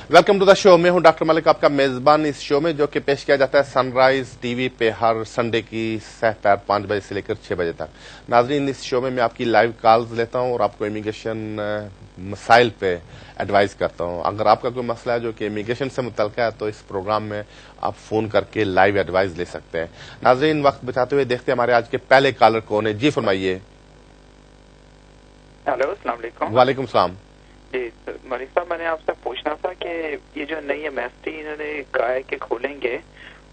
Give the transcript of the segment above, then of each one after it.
Welcome to the show. मैं हूं doctor Malik, आपका मेजबान इस शो में, जो कि पेश किया जाता है सनराइज टीवी पे हर संडे की सह 5 बजे से लेकर 6 बजे तक। नाजरीन, इस शो में मैं आपकी लाइव कॉल्स लेता हूं और आपको इमिग्रेशन मसाइल पे एडवाइस करता हूं। अगर आपका कोई मसला है जो कि इमिग्रेशन से मुतल्लिक़ है तो इस प्रोग्राम में आप फोन करके लाइव एडवाइस ले सकते हैं। नाजरीन, वक्त बचाते हुए देखते हैं हमारे आज के पहले कॉलर कौन है। जी फरमाइए। हेलो, अस्सलाम वालेकुम। वालेकुम सलाम। जी मलिक साहब, मैंने आपसे पूछना था कि ये जो नई एमएसटी इन्होंने कहा है कि खोलेंगे,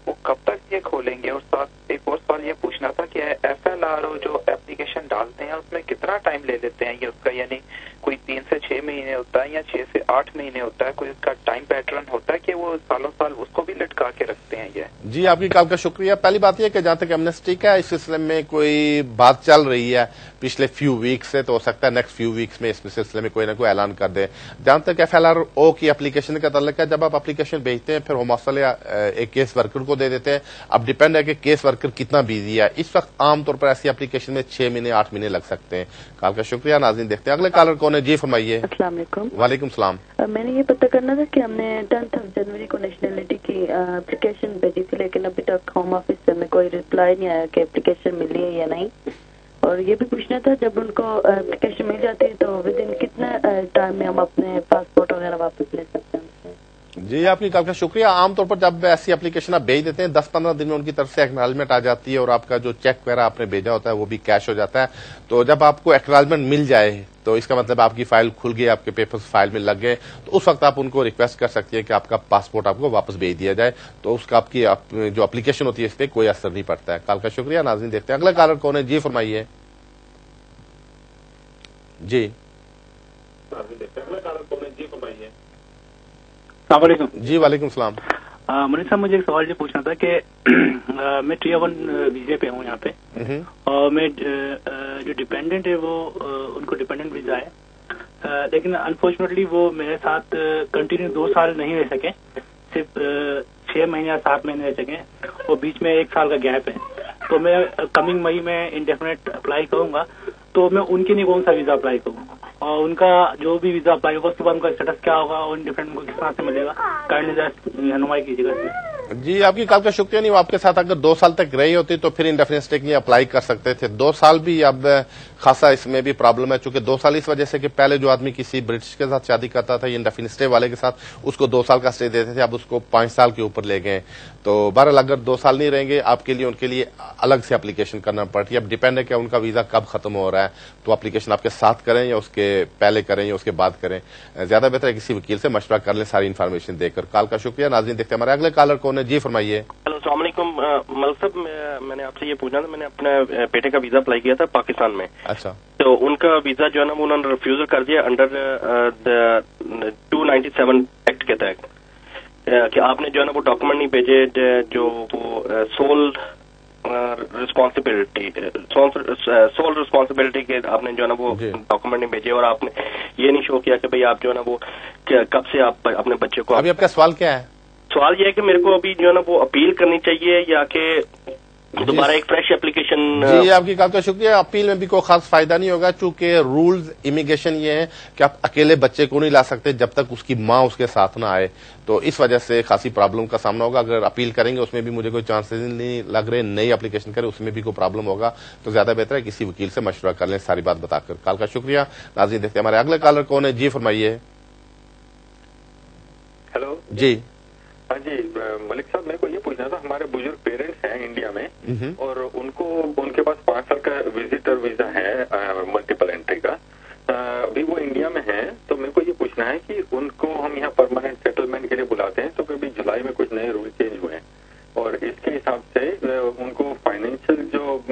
वो कब तक ये खोलेंगे? और साथ एक और सवाल ये पूछना था कि FLRO जो एप्लीकेशन डालते हैं उसमें कितना टाइम ले लेते हैं ये उसका, यानी कोई 3 से 6 महीने होता है या 6 से 8 महीने होता है? कोई इसका टाइम पैटर्न होता है कि वो सालों साल उसको भी लटका के रखते हैं ये? जी, आपकी कॉल का शुक्रिया। पहली बात यह कि जहां तक एमनेस्टी का इस सिलसिले में कोई बात चल रही है पिछले फ्यू वीक्स से, तो हो सकता है नेक्स्ट फ्यू वीक्स में इस सिलसिले में कोई ना कोई ऐलान कर दे। जहां तक FLRO की एप्लीकेशन का ताल्लुक है, जब आप एप्लीकेशन भेजते हैं फिर होम ऑफिस एक केस वर्कर को दे देते हैं। अब डिपेंड है कि केस वर्कर कितना बिजी है। इस वक्त आमतौर पर ऐसी एप्लीकेशन में 6 महीने 8 महीने लग सकते हैं। कॉल का शुक्रिया। नाज़रीन, देखते हैं अगले कॉलर कौन है। जी फरमाइए। अस्सलाम वालेकुम। वालेकुम सलाम। मैंने ये पता करना था कि हमने 10 जनवरी को नेशनलिटी की एप्लीकेशन भेजी थी, लेकिन अभी तक होम ऑफिस से हमें कोई रिप्लाई नहीं आया कि एप्लीकेशन मिली है या नहीं। और ये भी पूछना था, जब उनको एप्लीकेशन मिल जाती है तो विद इन कितना टाइम में हम अपने पासपोर्ट वगैरह वापस ले सकते हैं? जी, आपकी कॉल का शुक्रिया। आमतौर पर जब ऐसी एप्लीकेशन आप भेज देते हैं 10-15 दिन में उनकी तरफ से एक्नॉलेजमेंट आ जाती है और आपका जो चेक वगैरह आपने भेजा होता है वो भी कैश हो जाता है। तो जब आपको एक्नॉलेजमेंट मिल जाए तो इसका मतलब आपकी फाइल खुल गई, आपके पेपर्स फाइल में लग गए, तो उस वक्त आप उनको रिक्वेस्ट कर सकती है कि आपका पासपोर्ट आपको वापस भेज दिया जाए। तो उसका आपकी जो एप्लीकेशन होती है इस पर कोई असर नहीं पड़ता है। कॉल का शुक्रिया। नाज़रीन, देखते हैं अगला कॉलर कौन है। जी फरमाइए। जी जी वालेकुम सलाम। मनीष साहब, मुझे एक सवाल ये पूछना था कि मैं Tier 1 वीजे पे हूँ यहाँ पे, और मैं जो डिपेंडेंट है वो उनको डिपेंडेंट वीजा है, लेकिन अनफॉर्चुनेटली वो मेरे साथ कंटिन्यू 2 साल नहीं रह सके, सिर्फ 6 महीने या 7 महीने रह सके, और बीच में 1 साल का गैप है। तो मैं कमिंग मई में इंडेफिनेट अप्लाई करूंगा, तो मैं उनके लिए कौन सा वीजा अप्लाई करूँ, और उनका जो भी वीजा अप्लाई होगा उसके बाद उनका स्टेटस क्या होगा और इंडिपेंडेंट को किस तरह से मिलेगा? काइंडली रहनुमाई कीजिएगा। जी, आपकी कॉल का शुक्रिया। नहीं, वो आपके साथ अगर 2 साल तक रही होती तो फिर इंडेफिनिट स्टे के लिए अप्लाई कर सकते थे। 2 साल भी अब खासा इसमें भी प्रॉब्लम है, चूंकि 2 साल इस वजह से कि पहले जो आदमी किसी ब्रिटिश के साथ शादी करता था इंडेफिनिट स्टे वाले के साथ, उसको 2 साल का स्टे देते थे, अब उसको 5 साल के ऊपर ले गए। तो बहरहाल अगर 2 साल नहीं रहेंगे आपके लिए, उनके लिए अलग से एप्लीकेशन करना पड़ती है। अब डिपेंड है कि उनका वीजा कब खत्म हो रहा है, तो एप्लीकेशन आपके साथ करें या उसके पहले करें या उसके बाद करें। ज्यादा बेहतर है किसी वकील से मशवरा कर लें सारी इन्फॉर्मेशन देकर। कॉल का शुक्रिया। नाज़रीन, देखते हैं हमारे अगले कॉलर कौन है। जी फरमाइए। हेलो, अस्सलाम वालेकुम। मलिक साहब, मैंने आपसे ये पूछना था, मैंने अपने बेटे का वीजा अप्लाई किया था पाकिस्तान में। अच्छा। तो उनका वीजा जो है ना वो उन्होंने रिफ्यूजल कर दिया अंडर 297 एक्ट के तहत, कि आपने जो है ना वो डॉक्यूमेंट नहीं भेजे, जो वो सोल रिस्पॉन्सिबिलिटी के आपने जो है ना वो डॉक्यूमेंट नहीं भेजे, और आपने ये नहीं शो किया कि भाई आप जो है ना वो कब से आप अपने बच्चे को। अभी आपका सवाल क्या है? सवाल ये है कि मेरे को अभी जो है ना वो अपील करनी चाहिए या कि दोबारा एक फ्रेश एप्लीकेशन? जी, आपकी कॉल का शुक्रिया। अपील में भी कोई खास फायदा नहीं होगा, चूंकि रूल्स इमिग्रेशन ये है कि आप अकेले बच्चे को नहीं ला सकते जब तक उसकी माँ उसके साथ ना आए। तो इस वजह से खासी प्रॉब्लम का सामना होगा। अगर अपील करेंगे उसमें भी मुझे कोई चांसेस नहीं लग रहे, नई एप्लीकेशन करें उसमें भी कोई प्रॉब्लम होगा, तो ज्यादा बेहतर है किसी वकील से मशवरा कर लें सारी बात बताकर। कॉल का शुक्रिया। नाज़रीन, देखते हैं हमारे अगले कॉलर कौन है। जी फरमाइए। हेलो जी। हाँ जी मलिक साहब, मेरे को ये पूछना था, हमारे बुजुर्ग पेरेंट्स हैं इंडिया में और उनके पास 5 साल का विजिटर वीजा है मल्टीपल एंट्री का, अभी वो इंडिया में है। तो मेरे को ये पूछना है कि उनको हम यहाँ परमानेंट सेटलमेंट के लिए बुलाते हैं, तो कभी जुलाई में कुछ नए रूल चेंज हुए हैं और इसके हिसाब से उनको फाइनेंशियल जो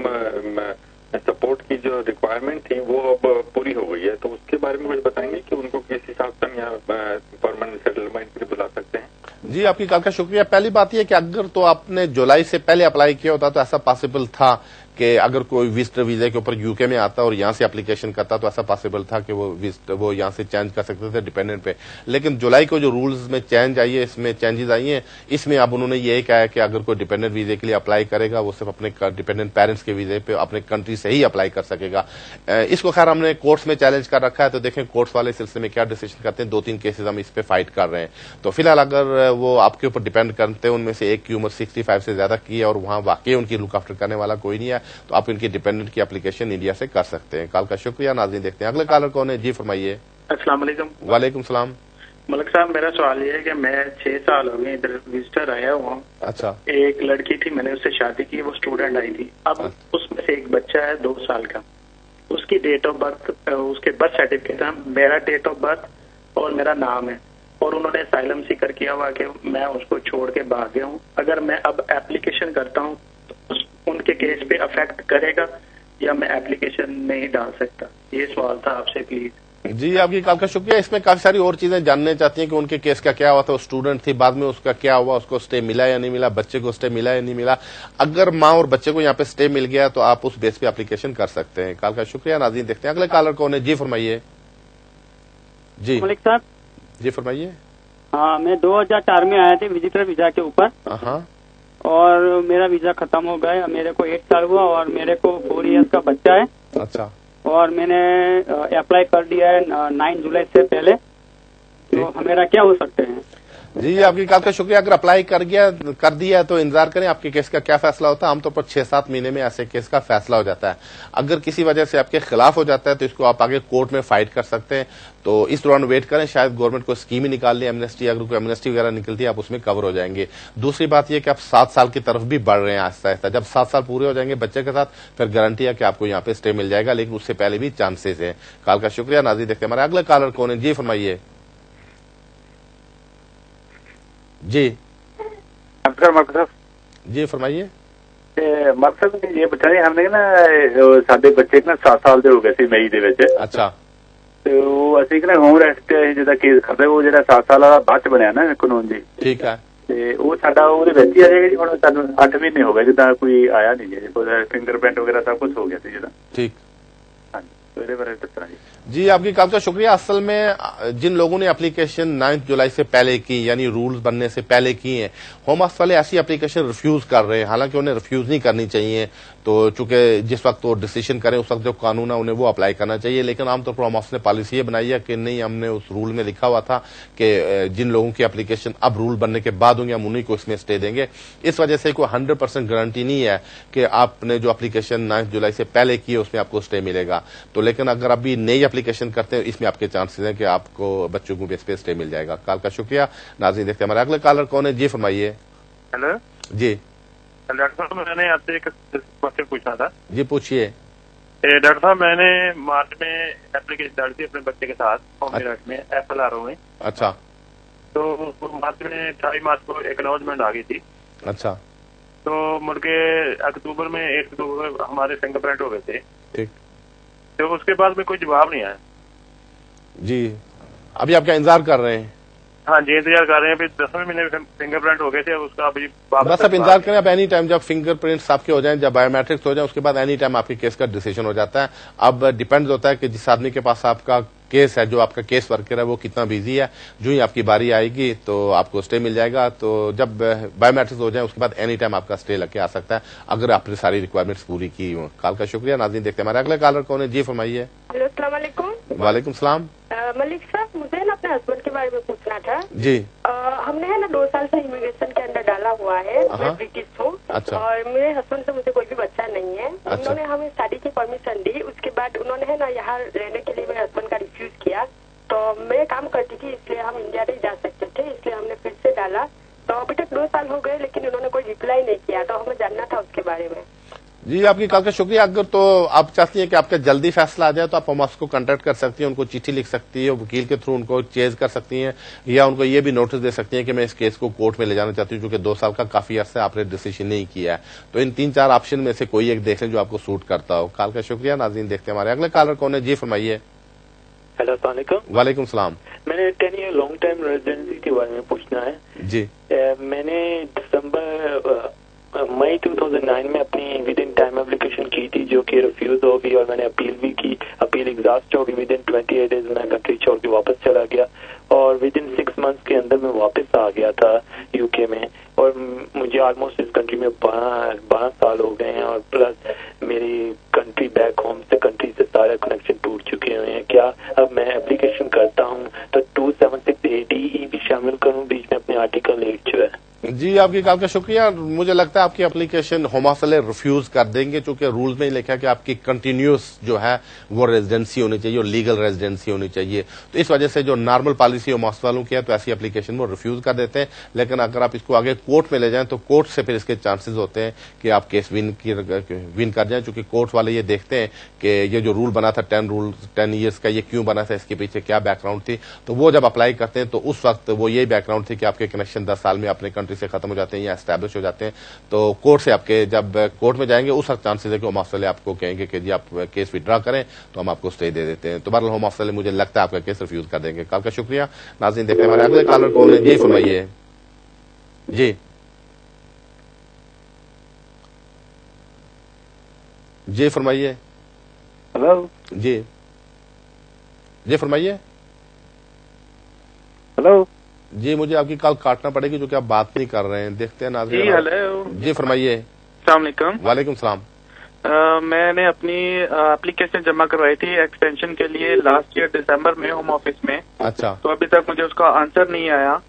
सपोर्ट की जो रिक्वायरमेंट थी वो अब पूरी हो गई है, तो उसके बारे में कुछ बताएंगे कि उनको किस हिसाब से हम यहाँ परमानेंट सेटलमेंट के लिए बुला सकते हैं? जी, आपकी कॉल का शुक्रिया। पहली बात यह कि अगर तो आपने जुलाई से पहले अप्लाई किया होता तो ऐसा पॉसिबल था کہ اگر کوئی وزٹر ویزے کے اوپر UK میں آتا اور یہاں سے اپلیکیشن کرتا تو ایسا پاسبل تھا کہ وہ یہاں سے چینج کر سکتے تھے ڈیپینڈنٹ پہ. لیکن جولائی کو جو رولز میں چینج آئی ہے, اس میں چینجز آئی ہیں, اس میں اب انہوں نے یہی کہا ہے کہ اگر کوئی ڈیپینڈنٹ ویزے کے لیے اپلائی کرے گا وہ صرف اپنے ڈیپینڈنٹ پیرنٹس کے ویزے پہ اپنے کنٹری سے ہی اپلائی کر سکے گا. اس کو خیر ہم نے کورٹس میں چیلنج کر رکھا ہے, تو دیکھیں کورٹس والے سلسلے میں کیا ڈیسیژن کرتے ہیں. 2-3 کیسز ہم اس پہ فائٹ کر رہے ہیں. تو فی الحال اگر وہ آپ کے اوپر ڈیپینڈ کرتے ہیں, ان میں سے ایک کی عمر 65 سے زیادہ کی ہے اور وہاں واقعی ان کی لک آفٹر کرنے والا کوئی نہیں ہے, تو آپ ان کی ڈیپینڈنٹ کی اپلیکیشن انڈیا سے کر سکتے ہیں. کال کا شکریہ. ناظرین دیکھتے ہیں اگلے کالر کون ہے. جی فرمائیے. السلام علیکم. وعلیکم السلام. ملک صاحب, میرا سوال یہ ہے کہ میں 6 سال ہو گئے ادھر وزٹر آیا ہوا ہوں. اچھا. ایک لڑکی تھی, میں نے اس سے شادی کی, وہ اسٹوڈنٹ آئی تھی. اب اس میں سے ایک بچہ ہے 2 سال کا. اس کی ڈیٹ آف برتھ, اس کے برتھ سرٹیفکیٹ ہے, میرا ڈیٹ آف برتھ اور میرا نام ہے, اور انہوں نے اسائلم سیکر کیا ہوا کہ میں اس کو چھوڑ کے بھاگ گیا ہوں. اگر میں اب ایپلیکیشن کرتا ہوں تو ان کے کیس پہ افیکٹ کرے گا یا میں ایپلیکیشن نہیں ڈال سکتا؟ یہ سوال تھا آپ سے پلیز. جی آپ کی کال کا شکریہ. اس میں کافی ساری اور چیزیں جاننے چاہتی ہیں کہ ان کے کیس کا کیا ہوا تھا. وہ اسٹوڈنٹ تھی, بعد میں اس کا کیا ہوا, اس کو اسٹے ملا یا نہیں ملا, بچے کو اسٹے ملا یا نہیں ملا. اگر ماں اور بچے کو یہاں پہ اسٹے مل گیا تو آپ اس بیس پہ اپلیکیشن کر سکتے ہیں. کال کا شکریہ. ناظرین دیکھتے ہیں اگلے کالر کون ہے. جی فرمائیے. جی ملک صاحب. جی فرمائیے. ہاں, میں 2004 میں آیا تھے وزٹر ویزا کے اوپر. ہاں. اور میرا ویزا ختم ہو گیا, میرے کو 8 سال ہوا اور میرے کو 4 ایئرس کا بچہ ہے. اچھا. اور میں نے اپلائی کر دیا ہے 9 جولائی سے پہلے, تو میرا کیا ہو سکتے ہیں؟ جی آپ کی کال کا شکریہ. اگر اپلائی کر دیا تو انتظار کریں آپ کے کیس کا کیا فیصلہ ہوتا ہے. عام طور پر 6-7 مہینے میں ایسے کیس کا فیصلہ ہو جاتا ہے. اگر کسی وجہ سے آپ کے خلاف ہو جاتا ہے تو اس کو آپ آگے کورٹ میں فائٹ کر سکتے ہیں. تو اس دوران ویٹ کریں, شاید گورنمنٹ کو اسکیم ہی نکال لیں ایمنیسٹی. اگر کوئی ایمنیسٹی وغیرہ نکلتی ہے آپ اس میں کور ہو جائیں گے. دوسری بات یہ کہ آپ 7 سال کی طرف بھی بڑھ رہے ہیں آہستہ آہستہ. جب 7 سال پورے ہو جائیں گے بچے کے ساتھ پھر گارنٹی ہے کہ آپ کو یہاں پہ اسٹے مل جائے گا, لیکن اس سے پہلے بھی چانسز ہیں. کال کا شکریہ. ناظرین دیکھتے ہیں ہمارے اگلے کالر کون ہے. جی فرمائیے. جی جی فرمائیے. مقصد یہ بتائیں, ہم نے نا سارے بچے 7 سال کے ہو گئے تھے مئی دے. اچھا. تو اسی نا ہوم ریسٹ جا کیس کرتے, وہ جا 7 سال والا بعد چ بنیا نا قانون. جی ٹھیک ہے. وہ ساڈا وہ ہی آ جائے گا جی. ہوں سانو 8 مہینے ہو گئے جدا کوئی آیا نہیں جی, فنگر پرنٹ وغیرہ سب کچھ ہو گیا تھی جدا. ٹھیک. ہاں جی, بارے دسنا جی. جی آپ کی کال کا شکریہ. اصل میں جن لوگوں نے اپلیکیشن 9 جولائی سے پہلے کی, یعنی رولز بننے سے پہلے کی ہیں, ہوم آفس والے ایسی اپلیکیشن ریفیوز کر رہے ہیں. حالانکہ انہیں ریفیوز نہیں کرنی چاہیے, تو چونکہ جس وقت وہ ڈیسیژن کریں اس وقت جو قانون ہے انہیں وہ اپلائی کرنا چاہیے. لیکن عام طور پر ہوم آفس نے پالیسی یہ بنائی ہے کہ نہیں, ہم نے اس رول میں لکھا ہوا تھا کہ جن لوگوں کی اپلیکیشن اب رول بننے کے بعد ہوں گے ہم انہیں کو اس میں اسٹے دیں گے. اس وجہ سے کوئی 100% گارنٹی نہیں ہے کہ آپ نے جو اپلیکیشن 9 جولائی سے پہلے کی ہے اس میں آپ کو اسٹے ملے گا. تو لیکن اگر ابھی نئی اپلیکیشن کرتے ہیں اس میں آپ کے چانسز ہیں کہ آپ کو بچوں کو بیس پہ اسٹے مل جائے گا. کال کا شکریہ. ناظرین دیکھتے ہیں ہمارے اگلے کالر کون ہے. جی فرمائیے. ہیلو. جی ڈاکٹر صاحب, میں نے آپ سے ایک کوشچن پوچھنا تھا. جی پوچھیے. ڈاکٹر صاحب, میں نے مارچ میں اپلیکیشن ڈالی تھی اپنے بچے کے ساتھ ہوم ریسٹ میں FLRO میں. اچھا. تو مارچ میں 28 مارچ کو ایکنالجمنٹ آ گئی تھی. اچھا. تو مڑ کے اکتوبر میں 1 اکتوبر میں ہمارے فنگر پرنٹ ہو گئے تھے. ٹھیک. تو اس کے بعد میں کوئی جواب نہیں آیا. جی ابھی آپ کا انتظار کر رہے ہیں. ہاں جی انتظار کر رہے ہیں. 10ویں مہینے فنگر پرنٹ ہو گئے تھے, اس کا ابھی بس آپ انتظار کریں. اب اینی ٹائم جب فنگر پرنٹس آپ کے ہو جائیں, جب بایو میٹرکس ہو جائیں, اس کے بعد اینی ٹائم آپ کے کیس کا ڈیسیژن ہو جاتا ہے. اب ڈیپینڈ ہوتا ہے کہ جس آدمی کے پاس آپ کا کیس ہے, جو آپ کا کیس ورکر ہے, وہ کتنا بزی ہے. جو ہی آپ کی باری آئے گی تو آپ کو اسٹے مل جائے گا. تو جب بایو میٹرکس ہو جائیں اس کے بعد اینی ٹائم آپ کا اسٹے لگ کے آ سکتا ہے اگر آپ نے ساری ریکوائرمنٹس پوری کی ہوں. کال کا شکریہ. ناظرین دیکھتے ہیں ہمارے اگلے کالر کون ہے. جی فرمائیے. ہیلو السلام علیکم. وعلیکم السلام. ملک صاحب, مجھے نا اپنے ہسبینڈ کے بارے میں پوچھنا تھا. جی. ہم نے ہے نا 2 سال سے امیگریشن کے اندر ڈالا ہوا ہے. میں برٹش ہوں. اچھا. اور میرے ہسبینڈ سے مجھے کوئی بھی بچہ نہیں ہے. انہوں نے ہمیں شادی کی پرمیشن دی, اس کے بعد انہوں نے ہے نا یہاں رہنے کے لیے میرے ہسبینڈ کا ریفیوز کیا. تو میں کام کرتی تھی اس لیے ہم انڈیا نہیں جا سکتے تھے, اس لیے ہم نے پھر سے ڈالا. تو ابھی تک 2 سال ہو گئے لیکن انہوں نے کوئی ریپلائی نہیں کیا, تو ہمیں جاننا تھا اس کے بارے میں. جی آپ کی کال کا شکریہ. اگر تو آپ چاہتی ہیں کہ آپ کا جلدی فیصلہ آ جائے تو آپ ہوم آفس کو کانٹیکٹ کر سکتی ہیں, ان کو چٹھی لکھ سکتی ہے, وکیل کے تھرو ان کو چیز کر سکتی ہیں, یا ان کو یہ بھی نوٹس دے سکتی ہیں کہ میں اس کیس کو کورٹ میں لے جانا چاہتی ہوں چونکہ 2 سال کا کافی عرصہ آپ نے ڈیسیژن نہیں کیا ہے. تو ان 3-4 آپشن میں سے کوئی ایک دیکھ لیں جو آپ کو سوٹ کرتا ہو. کال کا شکریہ. ناظرین دیکھتے ہیں ہمارے اگلے کالر کون ہے. جی فرمائیے. ہیلو السلام علیکم. وعلیکم السلام. میں نے 10 ایئر لانگ ٹائم ریزیڈنسی کے بارے میں پوچھنا ہے. جی. میں نے دسمبر मई 2009 में अपनी विद इन टाइम एप्लीकेशन की थी जो कि रिफ्यूज हो गई और मैंने अपील भी की, अपील एग्जॉस्ट हो गई। विद इन 28 डेज मैं कंट्री छोड़ के वापस चला गया और विद इन 6 मंथ्स के अंदर मैं वापस आ गया था यूके में। और मुझे ऑलमोस्ट इस कंट्री में 12 साल हो गए हैं और प्लस मेरी कंट्री बैक होम से कंट्री से सारे कनेक्शन टूट चुके हुए हैं। क्या अब मैं एप्लीकेशन करता हूँ तो 276ADE भी शामिल करूँ बीच में अपने आर्टिकल 8 जो है? जी, आपकी कॉल का शुक्रिया। मुझे लगता है आपकी एप्लीकेशन होम ऑफिस वाले रिफ्यूज कर देंगे, क्योंकि रूल्स में ही लिखा है कि आपकी कंटिन्यूस जो है वो रेजिडेंसी होनी चाहिए और लीगल रेजिडेंसी होनी चाहिए। तो इस वजह से जो नॉर्मल पॉलिसी होम ऑफिस वालों की है तो ऐसी एप्लीकेशन वो रिफ्यूज कर देते हैं। लेकिन अगर आप इसको आगे कोर्ट में ले जाएं तो कोर्ट से फिर इसके चांसेस होते हैं कि आप केस विन कर जाएं, क्योंकि कोर्ट वाले ये देखते हैं कि ये जो रूल बना था 10 ईयर्स का, ये क्यों बना था, इसके पीछे क्या बैकग्राउंड थी। तो वो जब अप्लाई करते हैं तो उस वक्त वो यही बैकग्राउंड थी कि आपके कनेक्शन 10 साल में अपने कंट्री से खत्म हो जाते हैं या एस्टैब्लिश हो जाते हैं। तो कोर्ट से आपके जब कोर्ट में जाएंगे उस वक्त चांसेस है कि होम ऑफिस वाले आपको कहेंगे कि जी आप केस विड्रॉ करें तो हम आपको स्टे दे देते हैं। तो बहरहाल होम ऑफिस वाले मुझे लगता है आपका केस रिफ्यूज कर देंगे। कॉल का शुक्रिया। नाज़रीन, देखते हैं हमारे अगले कॉलर कौन है। जी फरमाइए। जी फरमाइए। हेलो। जी फरमाइए। हेलो। जी, मुझे आपकी कॉल काटना पड़ेगी क्योंकि आप बात नहीं कर रहे हैं। देखते हैं नाज़रीन। जी हेलो। जी फरमाइए। अस्सलाम वालेकुम। वालेकुम सलाम। मैंने अपनी एप्लीकेशन जमा करवाई थी एक्सटेंशन के लिए लास्ट ईयर दिसंबर में होम ऑफिस में। अच्छा। तो अभी तक मुझे उसका आंसर नहीं आया।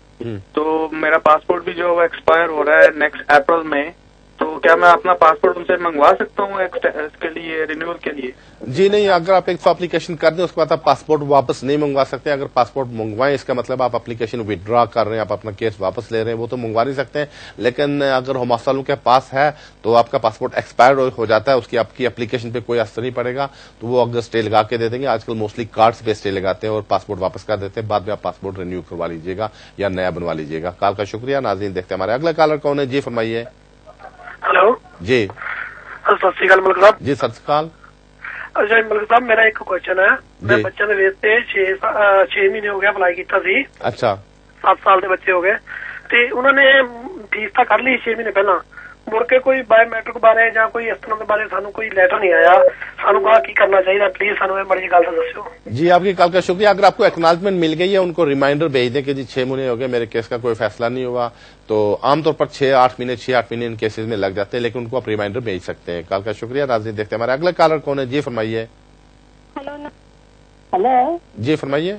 तो मेरा पासपोर्ट भी जो एक्सपायर हो रहा है नेक्स्ट अप्रैल में, तो क्या मैं अपना पासपोर्ट उनसे मंगवा सकता हूँ इसके लिए रिन्यूअल के लिए? जी नहीं, अगर आप एक एप्लीकेशन कर दें उसके बाद आप पासपोर्ट वापस नहीं मंगवा सकते। अगर पासपोर्ट मंगवाएं इसका मतलब आप एप्लीकेशन विड्रॉ कर रहे हैं, आप अपना केस वापस ले रहे हैं, वो तो मंगवा नहीं सकते हैं। लेकिन अगर होम ऑफिस वालों के पास है तो आपका पासपोर्ट एक्सपायर हो जाता है, उसकी आपकी एप्लीकेशन पे कोई असर नहीं पड़ेगा, तो वो अगर स्टे लगा के दे देंगे। आजकल मोस्टली कार्ड्स पे स्टे लगाते हैं और पासपोर्ट वापस कर देते हैं। बाद में आप पासपोर्ट रिन्यू करवा लीजिएगा या नया बनवा लीजिएगा। कॉल का शुक्रिया। नाज़रीन, देखते हैं हमारे अगला कॉलर कौन है। जी फरमाइए। हेलो जी। सत श्री अकाल मलिक साहब। जी सत श्री अकाल। अच्छा मलिक साहब, मेरा एक क्वेश्चन है। मैं बच्चे ने वेचते 6 महीने हो गए अप्लाई किया सी। अच्छा। 7 साल के बच्चे हो गए ते उन्होंने फीस तो कर ली 6 महीने पहला, मुड़ के कोई बायोमेट्रिक बारे या कोई इस तरह के बारे सानू कोई लेटर नहीं आया। सानू कहा की करना चाहिए, प्लीज सानू बड़ी गल दस्यो। जी, आपकी कॉल का शुक्रिया। अगर आपको एक्नॉलेजमेंट मिल गई है, उनको रिमाइंडर भेज दें कि जी 6 महीने हो गए, मेरे केस का कोई फैसला नहीं हुआ। तो आमतौर पर 6-8 महीने इन केसेस में लग जाते हैं, लेकिन उनको आप रिमाइंडर भेज सकते हैं। कॉल का शुक्रिया। नाज़रीन, देखते हैं हमारे अगले कॉलर कौन है। जी फरमाइए। हेलो। जी फरमाइए।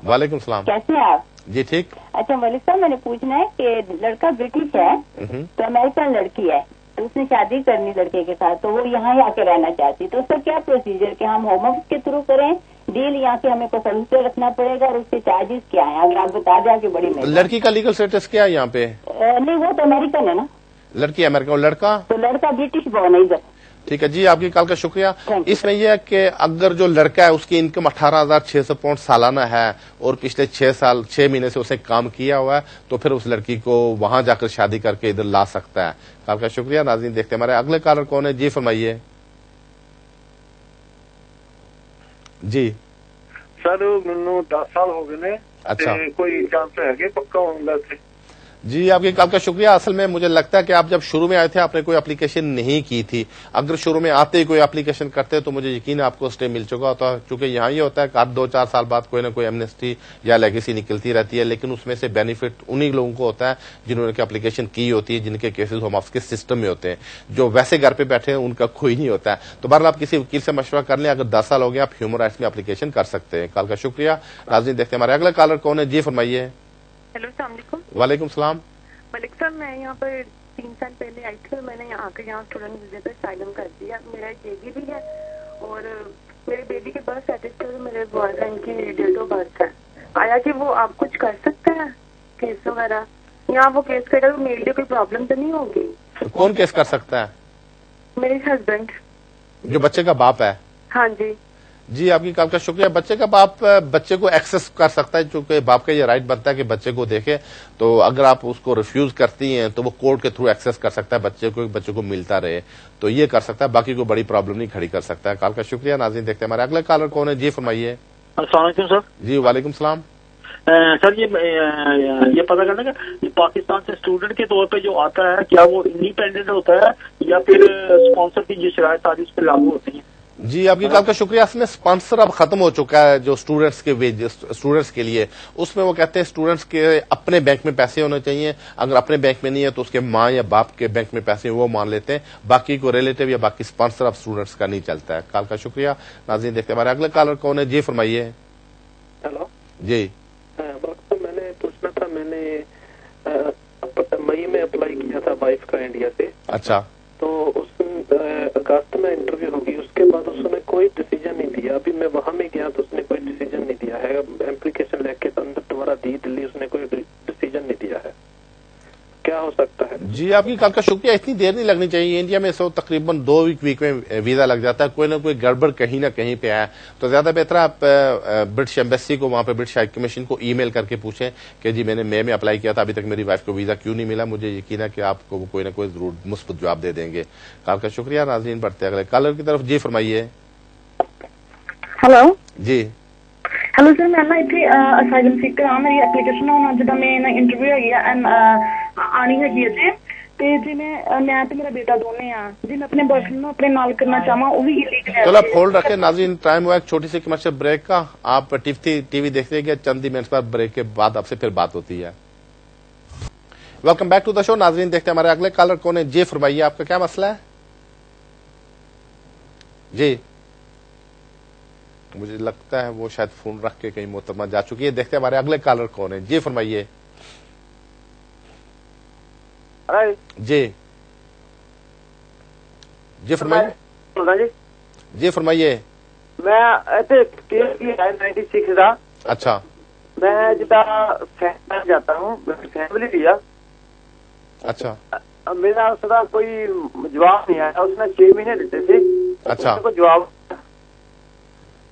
वालेकुम सलाम। कैसे हैं आप? जी ठीक। अच्छा मलिक साहब, मैंने पूछना है कि लड़का ब्रिटिश है तो अमेरिकन लड़की है, तो उसने शादी करनी लड़के के साथ, तो वो यहाँ ही आके रहना चाहती, तो उसका क्या प्रोसीजर कि हम होम ऑफिस के थ्रू करें डील, यहाँ से हमें को सोल्यूशन रखना पड़ेगा और उसके चार्जेस क्या है? अगर आप बता दें कि बड़ी मेहरबानी। लड़की का लीगल स्टेटस क्या है यहाँ पे? नहीं, वो तो अमेरिकन है ना। लड़की अमेरिकन और लड़का? तो लड़का ब्रिटिश बॉर्न है इधर। ठीक है जी, आपकी कॉल का शुक्रिया। इसमें यह है कि अगर जो लड़का है उसकी इनकम 18,600 पाउंड सालाना है और पिछले 6 महीने से उसने काम किया हुआ है, तो फिर उस लड़की को वहां जाकर शादी करके इधर ला सकता है। कॉल का शुक्रिया। नाज़रीन, देखते हैं हमारे अगले कॉलर कौन है। जी फरमाइए। जी सर, मैनू 10 साल हो गए ने। अच्छा। कोई चांस है पक्का होने का? जी, आपकी कॉल का शुक्रिया। असल में मुझे लगता है कि आप जब शुरू में आए थे आपने कोई एप्लीकेशन नहीं की थी। अगर शुरू में आते ही कोई एप्लीकेशन करते तो मुझे यकीन है आपको स्टे मिल चुका होता, क्योंकि यहाँ ये होता है कि 2-4 साल बाद कोई ना कोई एमनेस्टी या लेगेसी निकलती रहती है, लेकिन उसमें से बेनिफिट उन्हीं लोगों को होता है जिन्होंने एप्लीकेशन की होती है, जिनके केसेस होम ऑफिस के सिस्टम में होते हैं। जो वैसे घर पे बैठे हैं उनका कोई नहीं होता है। तो बहरहाल आप किसी वकील से मशवरा कर लें। अगर 10 साल हो गए आप ह्यूमन राइट्स में एप्लीकेशन कर सकते हैं। कॉल का शुक्रिया। नाज़रीन, देखते हैं हमारे अगला कॉलर कौन है। जी फरमाइए। हेलो, अस्सलाम वालेकुम। वालेकुम सलाम। मलिक साहब, मैं यहाँ पर 3 साल पहले आई थी और मैंने यहाँ आकर यहाँ स्टूडेंट वीजे पर साइलम कर दिया। मेरा एक बेबी भी है और मेरे बेबी के बर्थ सर्टिफिकेट में मेरे बॉयफ्रेंड की डेट ऑफ बर्थ है। आया कि वो आप कुछ कर सकते हैं केस वगैरह? यहाँ वो केस करेगा तो मेरे लिए कोई प्रॉब्लम तो नहीं होगी? तो कौन केस कर सकता है? मेरे हस्बैंड, जो बच्चे का बाप है। हाँ जी। जी, आपकी कॉल का शुक्रिया। बच्चे का बाप बच्चे को एक्सेस कर सकता है, क्योंकि बाप का ये राइट बनता है कि बच्चे को देखे। तो अगर आप उसको रिफ्यूज करती हैं तो वो कोर्ट के थ्रू एक्सेस कर सकता है बच्चे को मिलता रहे, तो ये कर सकता है। बाकी कोई बड़ी प्रॉब्लम नहीं खड़ी कर सकता है। कॉल का शुक्रिया। नाज़रीन, देखते हैं हमारे अगले कॉलर कौन है। जी फरमाइए। अस्सलाम वालेकुम सर। जी वालेकुम सलाम। सर ये पता करना कि पाकिस्तान से स्टूडेंट के तौर पे जो आता है क्या वो इंडिपेंडेंट होता है या फिर स्पॉन्सर की जो शरायत सारी उस पर लागू होती है? जी, आपकी कॉल का शुक्रिया। इसमें स्पॉन्सर अब खत्म हो चुका है जो स्टूडेंट्स के वेजेस स्टूडेंट्स के लिए। उसमें वो कहते हैं स्टूडेंट्स के अपने बैंक में पैसे होने चाहिए, अगर अपने बैंक में नहीं है तो उसके माँ या बाप के बैंक में पैसे वो मान लेते हैं, बाकी को रिलेटिव या बाकी स्पॉन्सर अब स्टूडेंट्स का नहीं चलता है। कॉल का शुक्रिया। नाज़रीन देखते हैं हमारे अगले कॉलर कौन है। जी फरमाइए। हेलो जी। तो मैंने पूछना था, मैंने मई में अप्लाई किया था वाइफ का इंडिया से। अच्छा। तो उस अगस्त में इंटरव्यू होगी, उसके बाद उसने कोई डिसीजन नहीं दिया। अभी मैं वहां में गया तो उसने कोई डिसीजन नहीं दिया है। एप्लीकेशन लेके अंदर दोबारा दी दिल्ली, उसने कोई डिसीजन नहीं दिया है। क्या हो सकता है? जी, आपकी कॉल का शुक्रिया। इतनी देर नहीं लगनी चाहिए। इंडिया में तकरीबन 2 वीक में वीजा लग जाता है। कोई ना कोई गड़बड़ कहीं ना कहीं पे है, तो ज्यादा बेहतर आप ब्रिटिश एम्बेसी को, वहां पे ब्रिटिश हाई कमीशन को ईमेल करके पूछें कि जी मैंने मई में अप्लाई किया था, अभी तक मेरी वाइफ को वीजा क्यों नहीं मिला। मुझे यकीन है कि आपको वो कोई ना कोई जरूर मुस्बत जवाब दे देंगे। कॉल का शुक्रिया। नाज़रीन बढ़ते अगले कॉलर की तरफ। जी फरमाइए। हेलो जी। हेलो सर, मैं ना इतने असाइलम सीकर हाँ, मेरी एप्लीकेशन ਹੁਣ ਜਿੱਦਾਂ ਮੈਂ ਇੰਟਰਵਿਊ ਹੈਗੀ ਆ ਆਣੀ ਹੈਗੀ ਹੈ ਤੇ ਜੀ ਮੈਂ ਤੇ ਮੇਰਾ ਬੇਟਾ ਦੋਨੇ ਆ ਜੀ। मैं अपने बॉयफ्रेंड ਨੂੰ ਆਪਣੇ ਨਾਲ करना चाहवा, वो भी इलीगल है। चलो आप होल्ड रखें। नाज़रीन टाइम हुआ एक छोटी सी कमर्शियल ब्रेक का। आप टीवी देखते हैं, चंद ही मिनट पर ब्रेक के बाद आपसे फिर बात होती है। Welcome back to the show. नाज़रीन देखते हैं हमारे अगले कॉलर कौन है। जी फरमाइए, आपका क्या मसला है? जी, मुझे लगता है वो शायद फोन रख के कहीं मोहतरमा जा चुकी है। देखते हैं हमारे अगले कॉलर कौन है। जी फरमाइए। जी जी फरमाइए। जी फरमाइए। मैं ਇੱਥੇ ਕੇਸ ਲਈ ਆਇਆ 96 ਦਾ। अच्छा। मैं जिदा फैमिली जाता हूँ, फैमिली लिया। अच्छा। मेरा उसका कोई जवाब नहीं आया। उसने 6 महीने देते थे। अच्छा। को जवाब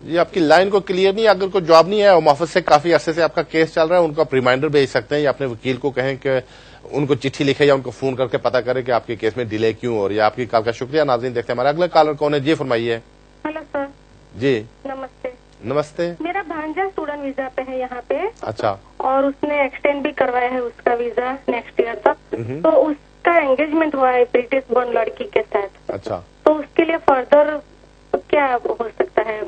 जी, आपकी लाइन को क्लियर नहीं। अगर कोई जवाब नहीं है, होम ऑफिस से काफी अरसे से आपका केस चल रहा है, उनको आप रिमाइंडर भेज सकते हैं या अपने वकील को कहें कि उनको चिट्ठी लिखे या उनको फोन करके पता करें कि आपके केस में डिले क्यों हो रही है। आपकी कॉल का शुक्रिया। नाज़रीन देखते हैं हमारे अगले कॉलर कौन है। जी फरमाइए। Hello sir. जी नमस्ते। नमस्ते। मेरा भांजा स्टूडेंट वीजा पे है यहाँ पे। अच्छा। और उसने एक्सटेंड भी करवाया है उसका वीजा नेक्स्ट ईयर तक। तो उसका एंगेजमेंट हुआ है ब्रिटिश बॉर्न लड़की के साथ। अच्छा। तो उसके लिए फर्दर क्या हो सकता है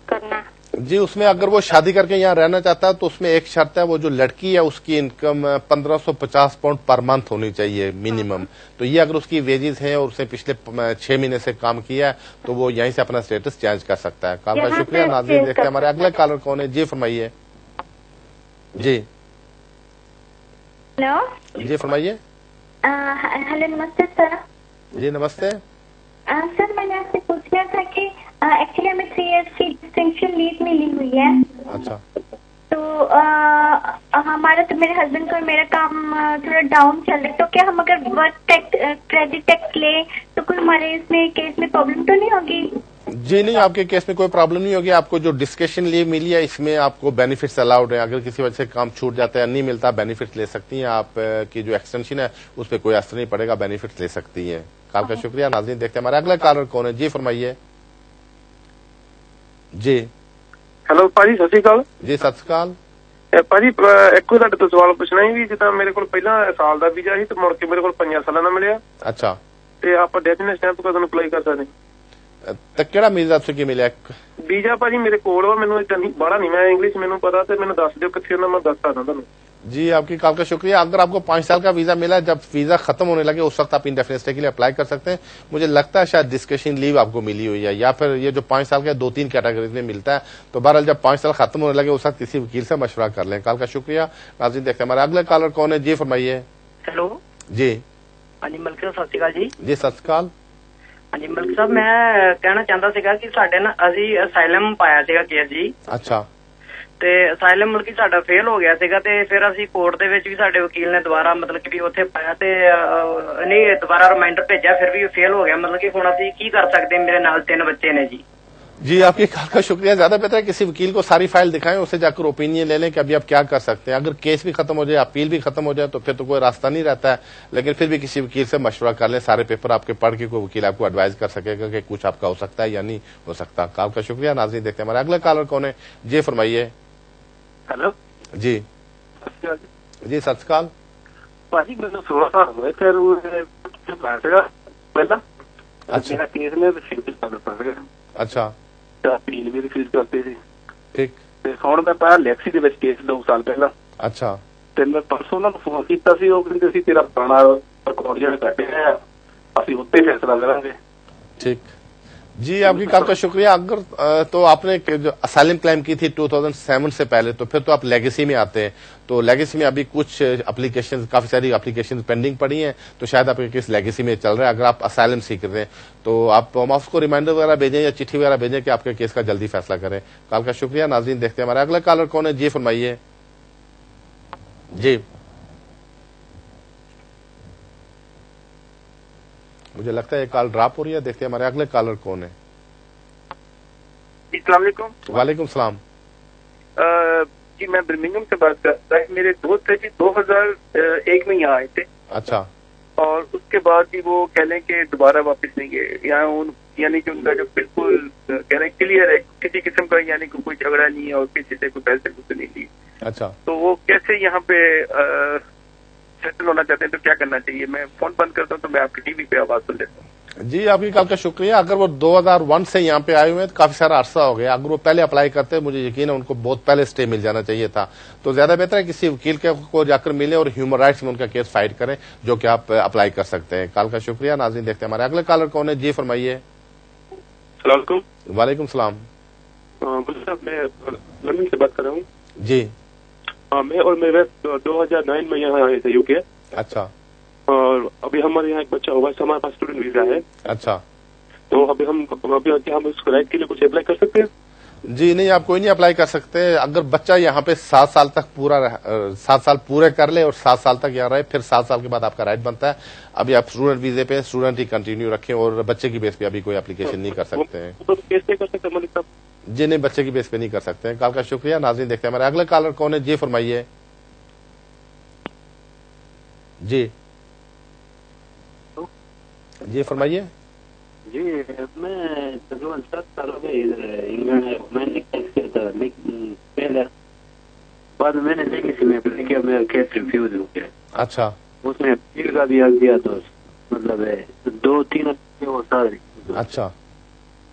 करना? जी, उसमें अगर वो शादी करके यहाँ रहना चाहता है तो उसमें एक शर्त है, वो जो लड़की है उसकी इनकम 1550 पाउंड पर मंथ होनी चाहिए मिनिमम। तो ये अगर उसकी वेजेस हैं और उसने पिछले 6 महीने से काम किया है तो वो यहीं से अपना स्टेटस चेंज कर सकता है। कॉल का शुक्रिया। नाज़रीन देखते हैं हमारे अगले कॉलर कौन है। जी फरमाइए। जी हेलो। जी फरमाइए। हेलो नमस्ते सर। जी नमस्ते। सर मैंने आपसे पूछना था कि एक्चुअली हमें 3 इयर्स की डिस्टिंक्शन लीव मिली हुई है। अच्छा। तो हमारा तो मेरे हस्बैंड का और मेरा काम थोड़ा डाउन चल रहा है, तो क्या हम अगर वर्क टैक्स क्रेडिट टैक्स ले तो कोई हमारे इसमें केस में प्रॉब्लम तो नहीं होगी? जी नहीं, आपके केस में कोई प्रॉब्लम नहीं होगी। आपको जो डिस्कशन लीव मिली है इसमें आपको बेनिफिट्स अलाउड है। अगर किसी वजह से काम छूट जाता है, नहीं मिलता, बेनिफिट्स ले सकती हैं। आप की जो एक्सटेंशन है उस पर कोई असर नहीं पड़ेगा, बेनिफिट्स ले सकती हैं। कॉल का शुक्रिया। नाज़रीन देखते हैं हमारे अगला कॉलर कौन है। जी फरमाइए। जी हेलो ਭਾਜੀ, ਸਤਿ ਸ਼੍ਰੀ ਅਕਾਲ। ਜੀ ਸਤਿ ਸ਼੍ਰੀ ਅਕਾਲ। ਭਾਜੀ ਇੱਕੋ ਤੁਹਾਡੇ ਤੋਂ ਸਵਾਲ ਪੁੱਛਣਾ ਸੀ ਵੀ ਜਿੱਦਾਂ ਮੇਰੇ ਕੋਲ ਪਹਿਲਾਂ ਸਾਲ ਦਾ ਵੀਜ਼ਾ ਸੀ ਤੇ ਮੁੜ ਕੇ ਮੇਰੇ ਕੋਲ 5 ਸਾਲਾਂ ਦਾ ਮਿਲਿਆ। ਅੱਛਾ। ਤੇ ਆਪਾਂ ਡੈਫੀਨਿਟ ਸਟੈਂਪ ਕਦੋਂ ਅਪਲਾਈ ਕਰ ਸਕਦੇ? ਤਾਂ ਕਿਹੜਾ ਵੀਜ਼ਾ ਤੁਸੀਂ ਮਿਲਿਆ? ਵੀਜ਼ਾ ਭਾਜੀ ਮੇਰੇ ਕੋਲ ਵਾ, ਮੈਨੂੰ ਇਦਾਂ ਨਹੀਂ ਬਾਹਲਾ ਨਹੀਂ, ਮੈਂ ਇੰਗਲਿਸ਼ ਮੈਨੂੰ ਪਤਾ ਤੇ ਮੈਨੂੰ ਦੱਸ ਦਿਓ ਕਿੱਥੇ ਹੁੰਦਾ, ਮੈਂ ਦੱਸ ਸਕਦਾ ਤੁਹਾਨੂੰ। जी, आपकी कॉल का शुक्रिया। अगर आपको 5 साल का वीजा मिला, जब वीजा खत्म होने लगे उस वक्त आप इंडेफिनिट स्टे के लिए अप्लाई कर सकते हैं। मुझे लगता है शायद डिस्कशन लीव आपको मिली हुई है, या फिर ये जो 5 साल का 2-3 कैटेगरीज में मिलता है। तो बहरहाल जब 5 साल खत्म होने लगे उस वक्त किसी वकील से मशवरा कर लें। कॉल का शुक्रिया। नाज़रीन देखते हैं हमारे अगले कॉलर कौन है। जी फरमाइए। हेलो। जी। हाँ जी मलिक साहब, सत श्री अकाल जी। जी सत श्री अकाल। हाँ जी मलिक साहब, मैं कहना चाहता ਸੀਗਾ ਕਿ ਸਾਡੇ ਨਾ ਅਸੀਂ ਅਸਾਈਲਮ ਪਾਇਆ ਸੀਗਾ ਕੇਸ ਜੀ। ਅੱਛਾ। ਤੇ ਅਸਾਈਲਮ ਮਤਲਬ ਕਿ ਸਾਡਾ ਫੇਲ ਹੋ ਗਿਆ ਸੀਗਾ ਤੇ ਫਿਰ ਅਸੀਂ ਕੋਰਟ ਦੇ ਵਿੱਚ ਵੀ ਸਾਡੇ ਵਕੀਲ ਨੇ ਦੁਬਾਰਾ ਮਤਲਬ ਕਿ ਵੀ ਉੱਥੇ ਪਾਇਆ ਤੇ ਨਹੀਂ ਦੁਬਾਰਾ ਰਿਮਾਈਂਡਰ ਭੇਜਿਆ, ਫਿਰ ਵੀ ਫੇਲ ਹੋ ਗਿਆ। ਮਤਲਬ ਕਿ ਹੁਣ ਅਸੀਂ ਕੀ ਕਰ ਸਕਦੇ? ਮੇਰੇ ਨਾਲ 3 ਬੱਚੇ ਨੇ जी। जी, आपकी कॉल का शुक्रिया। ज्यादा बेहतर है किसी वकील को सारी फाइल दिखाएं, उससे जाकर ओपिनियन ले लें कि अभी आप क्या कर सकते हैं। अगर केस भी खत्म हो जाए, अपील भी खत्म हो जाए तो फिर तो कोई रास्ता नहीं रहता है, लेकिन फिर भी किसी वकील से मशवरा कर लें। सारे पेपर आपके पढ़ के कोई वकील आपको एडवाइस कर सकेगा कि कुछ आपका हो सकता है या नहीं हो सकता। कॉल का शुक्रिया। नाज़रीन देखते हैं हमारे अगले कॉलर कौन है। जी फरमाइए। हेलो। جی جی سر سکال ਭਾਜੀ ਮੈਨੂੰ 16 ਸਾਲ ਹੋਏ ਫਿਰ ਉਹ ਸੀਗਾ ਪਹਿਲਾਂ ਅੱਛਾ ਮੇਰਾ ਕੇਸ ਨੇ ਰਿਫਿਊਜ਼ ਕਰ ਦਿੱਤਾ ਸੀਗਾ ਅੱਛਾ ਤਾਂ ਅਪੀਲ ਵੀ ਰਿਫਿਊਜ਼ ਕਰਤੀ ਸੀ ਠੀਕ ਤੇ ਹੁਣ ਮੈਂ ਪਹਿਲਾਂ ਲੈਕਸੀ ਦੇ ਵਿੱਚ ਕੇਸ 2 ਸਾਲ ਪਹਿਲਾਂ ਅੱਛਾ ਤੇ ਮੈਂ ਪਰਸੋਂ ਉਹਨਾਂ ਨੂੰ ਫੋਨ ਕੀਤਾ ਸੀ ਉਹ ਕਹਿੰਦੇ ਸੀ ਤੇਰਾ ਪੁਰਾਣਾ ਰਿਕਾਰਡ ਜਿਹੜਾ ਕੱਟਿਆ ਅਸੀਂ ਉੱਤੇ ਫੈਸਲਾ ਕਰਾਂਗੇ ठीक जी आपकी कॉल का शुक्रिया। अगर तो आपने जो असाइलम क्लेम की थी 2007 से पहले तो फिर तो आप लेगेसी में आते हैं, तो लेगेसी में अभी कुछ एप्लीकेशन काफी सारी एप्लीकेशन पेंडिंग पड़ी हैं, तो शायद आपका केस लेगेसी में चल रहा है। अगर आप असाइलम सीख रहे हैं तो आप होम ऑफिस को रिमाइंडर वगैरह भेजें या चिट्ठी वगैरह भेजें कि आपके केस का जल्दी फैसला करें। कॉल का शुक्रिया। नाज़रीन देखते हैं हमारे अगला कॉलर कौन है। जी फरमाइए। जी मुझे लगता है ये कॉल ड्रॉप हो रही है। देखते हैं हमारे अगले कॉलर कौन है। अस्सलाम वालेकुम। वालेकुम सलाम। जी मैं बर्मिंघम से बात कर रहा हूँ। मेरे दोस्त है जी 2001 में यहाँ आए थे। अच्छा। और उसके बाद ही वो कह लें कि दोबारा वापस नहीं गए यहाँ, यानी कि उनका जो बिल्कुल कह रहे क्लियर है, किसी किस्म का यानी कि कोई झगड़ा नहीं है और किसी से कोई पैसे कुछ नहीं लिए। अच्छा। तो वो कैसे यहाँ पे सेटल होना चाहते हैं तो क्या करना चाहिए? मैं फोन बंद करता हूँ तो मैं आपकी टीवी पे आवाज सुन लेता हूँ। जी आपकी कॉल का शुक्रिया। अगर वो 2001 से यहाँ पे आए हुए हैं तो काफी सारा अरसा हो गया। अगर वो पहले अप्लाई करते मुझे यकीन है उनको बहुत पहले स्टे मिल जाना चाहिए था। तो ज्यादा बेहतर है किसी वकील को जाकर मिले और ह्यूमन राइट्स में उनका केस फाइट करें, जो कि आप अप्लाई कर सकते हैं। कॉल का शुक्रिया। नाज़रीन देखते हैं हमारे अगले कॉलर कौन है। जी फरमाइए। वालेकुम सलाम। मैं लंदन से बात कर रहा हूँ। जी मैं और मेरे 2009 में यहाँ आए थे यूके। अच्छा। और अभी हमारे यहाँ एक बच्चा हुआ है, हमारे पास स्टूडेंट वीजा है। अच्छा। तो अभी हम उस राइट के लिए कुछ अप्लाई कर सकते हैं? जी नहीं, आप कोई नहीं अप्लाई कर सकते। अगर बच्चा यहाँ पे 7 साल तक 7 साल पूरे कर ले और 7 साल तक यहाँ रहे, फिर 7 साल के बाद आपका राइट बनता है। अभी आप स्टूडेंट वीजे पे स्टूडेंट ही कंटिन्यू रखें और बच्चे की बेस पे अभी कोई एप्लीकेशन नहीं कर सकते हैं। तो कैसे कर सकते हैं मलिक साहब? जी नहीं, बच्चे की बेस पे नहीं कर सकते हैं। कॉल का शुक्रिया। नाज़रीन देखते हैं हमारे अगले कॉलर कौन है। जी फरमाइए। जी फरमाइए। जी मैं तकरीबन 7 सालों में इधर इंग्लैंड है। मैंने केस किया था लेकिन पहले बाद में मैंने लेकिन में अप्लाई किया, मेरा केस रिफ्यूज हो गया। अच्छा। उसमें अपील का भी हक दिया तो मतलब 2-3 वो साल। अच्छा।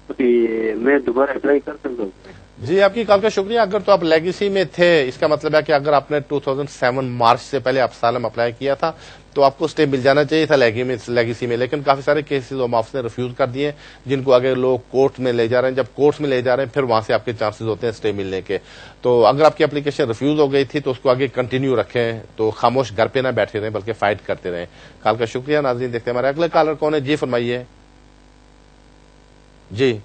मैं दोबारा अप्लाई कर सकता हूँ? जी आपकी कॉल का शुक्रिया। अगर तो आप लेगेसी में थे, इसका मतलब है कि अगर आपने 2007 मार्च से पहले असाइलम अप्लाई किया था तो आपको स्टे मिल जाना चाहिए था लेगेसी में। लेकिन काफी सारे केसेस होम ऑफिस ने रिफ्यूज कर दिए, जिनको आगे लोग कोर्ट में ले जा रहे हैं। जब कोर्ट में ले जा रहे हैं फिर वहां से आपके चांसेस होते हैं स्टे मिलने के। तो अगर आपकी एप्लीकेशन रिफ्यूज हो गई थी तो उसको आगे कंटिन्यू रखें, तो खामोश घर पे ना बैठे रहें बल्कि फाइट करते रहें। कॉल का शुक्रिया। नाज़रीन देखते हैं हमारे अगले कॉलर कौन है। जी फरमाइए। जी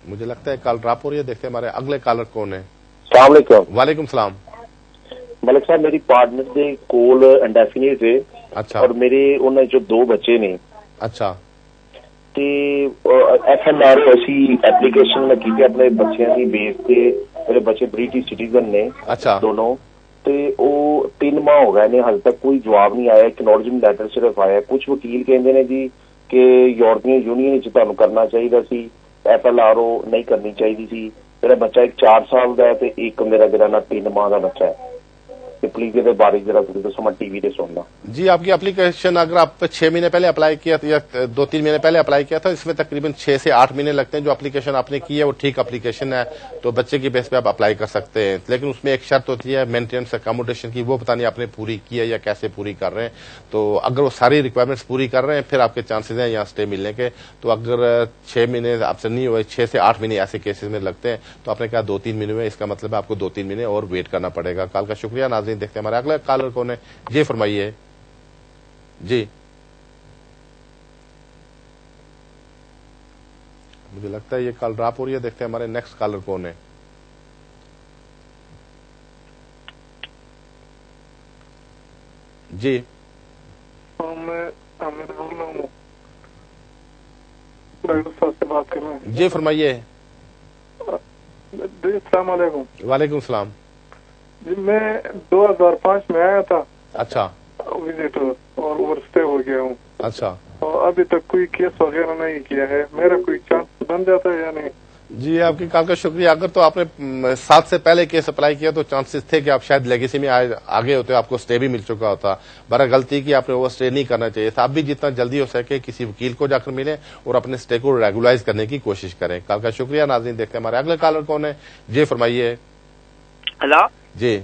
मुझे लगता है कॉल ड्रॉप हो रही है। देखते हैं हमारे अगले कॉलर कौन है। अस्सलाम वालेकुम। वालेकुम सलाम। मलिक साहब मेरी पार्टनर ਦੇ ਕੋਲ ਇੰਡੈਫੀਨਿਟ ਹੈ। अच्छा। और मेरे ਉਹਨਾਂ ਜੋ 2 ਬੱਚੇ ਨੇ। अच्छा। ਤੇ FNR ਅਸੀਂ ਐਪਲੀਕੇਸ਼ਨ ਲੱਗੀ ਤੇ ਆਪਣੇ ਬੱਚਿਆਂ ਦੀ ਬੇਸ ਤੇ ਮੇਰੇ ਬੱਚੇ ਬ੍ਰਿਟਿਸ਼ ਸਿਟੀਜ਼ਨ ਨੇ। अच्छा। ਦੋਨੋਂ ਤੇ ਉਹ 3 ਮਾਹ ਹੋ ਗਏ ਨੇ, ਹਾਲੇ ਤੱਕ ਕੋਈ ਜਵਾਬ ਨਹੀਂ ਆਇਆ। ਐਕਨੋਲਜਮੈਂਟ ਲੈਟਰ ਸਿਰਫ ਆਇਆ। ਕੁਝ ਵਕੀਲ ਕਹਿੰਦੇ ਨੇ ਜੀ ਕਿ ਯੂਰਪੀਅਨ ਯੂਨੀਅਨ ਵਿੱਚ ਤੁਹਾਨੂੰ ਕਰਨਾ ਚਾਹੀਦਾ ਸੀ, FLRO ਨਹੀਂ ਕਰਨੀ ਚਾਹੀਦੀ ਸੀ। ਮੇਰਾ ਬੱਚਾ ਇੱਕ 4 ਸਾਲ ਦਾ ਹੈ ਤੇ ਇੱਕ ਮੇਰਾ ਜਿਹੜਾ ਨਾ 3 ਮਾਹ ਦਾ ਬੱਚਾ ਹੈ। प्लीज ये बारिश जरा दसो, मैं टीवी पे सुनना। जी आपकी एप्लीकेशन अगर आप 6 महीने पहले अप्लाई किया था या 2-3 महीने पहले अप्लाई किया था, इसमें तकरीबन 6 से 8 महीने लगते हैं। जो एप्लीकेशन आपने की है वो ठीक एप्लीकेशन है तो बच्चे की बेस पे आप अप्लाई कर सकते हैं। लेकिन उसमें एक शर्त होती है मेंटेनेंस अकोमोडेशन की, वो पता नहीं आपने पूरी की है या कैसे पूरी कर रहे हैं। तो अगर वो सारी रिक्वायरमेंट्स पूरी कर रहे हैं फिर आपके चांसेस हैं यहाँ स्टे मिलने के। तो अगर 6 महीने आपसे नहीं हुए, 6 से 8 महीने ऐसे केसेस में लगते हैं तो आपने कहा 2-3 महीने में, इसका मतलब है आपको 2-3 महीने और वेट करना पड़ेगा। कॉल का शुक्रिया। नाज़रीन देखते हैं हमारे अगला कॉलर कौन है। जी फरमाइए। जी मुझे लगता है ये कॉल ड्रॉप हो रही है। देखते हैं हमारे नेक्स्ट कॉलर कौन है। जी मैं आमिर बोल रहा हूँ, डॉक्टर साहब से बात कर रहे हैं। जी फरमाइए। जी अस्सलाम वालेकुम। वालेकुम सलाम। जी मैं 2005 में आया था। अच्छा। विजिटर और ओवरस्टे हो गया हूँ। अच्छा। اور ابھی تک کوئی کیس وغیرہ نہیں کیا ہے. میرا کوئی چانس بن جاتا ہے یا نہیں؟ جی آپ کی کال کا شکریہ. اگر تو آپ نے 7 سے پہلے کیس اپلائی کیا تو چانسز تھے کہ آپ شاید لیگیسی میں آگے ہوتے, آپ کو اسٹے بھی مل چکا ہوتا. برا غلطی کی آپ نے وہ اسٹے نہیں کرنا چاہیے تھا. آپ بھی جتنا جلدی ہو سکے کسی وکیل کو جا کر ملیں اور اپنے اسٹے کو ریگولائز کرنے کی کوشش کریں. کال کا شکریہ. ناظرین دیکھتے ہیں ہمارے اگلے کالر کون ہے. جی فرمائیے. ہلو جی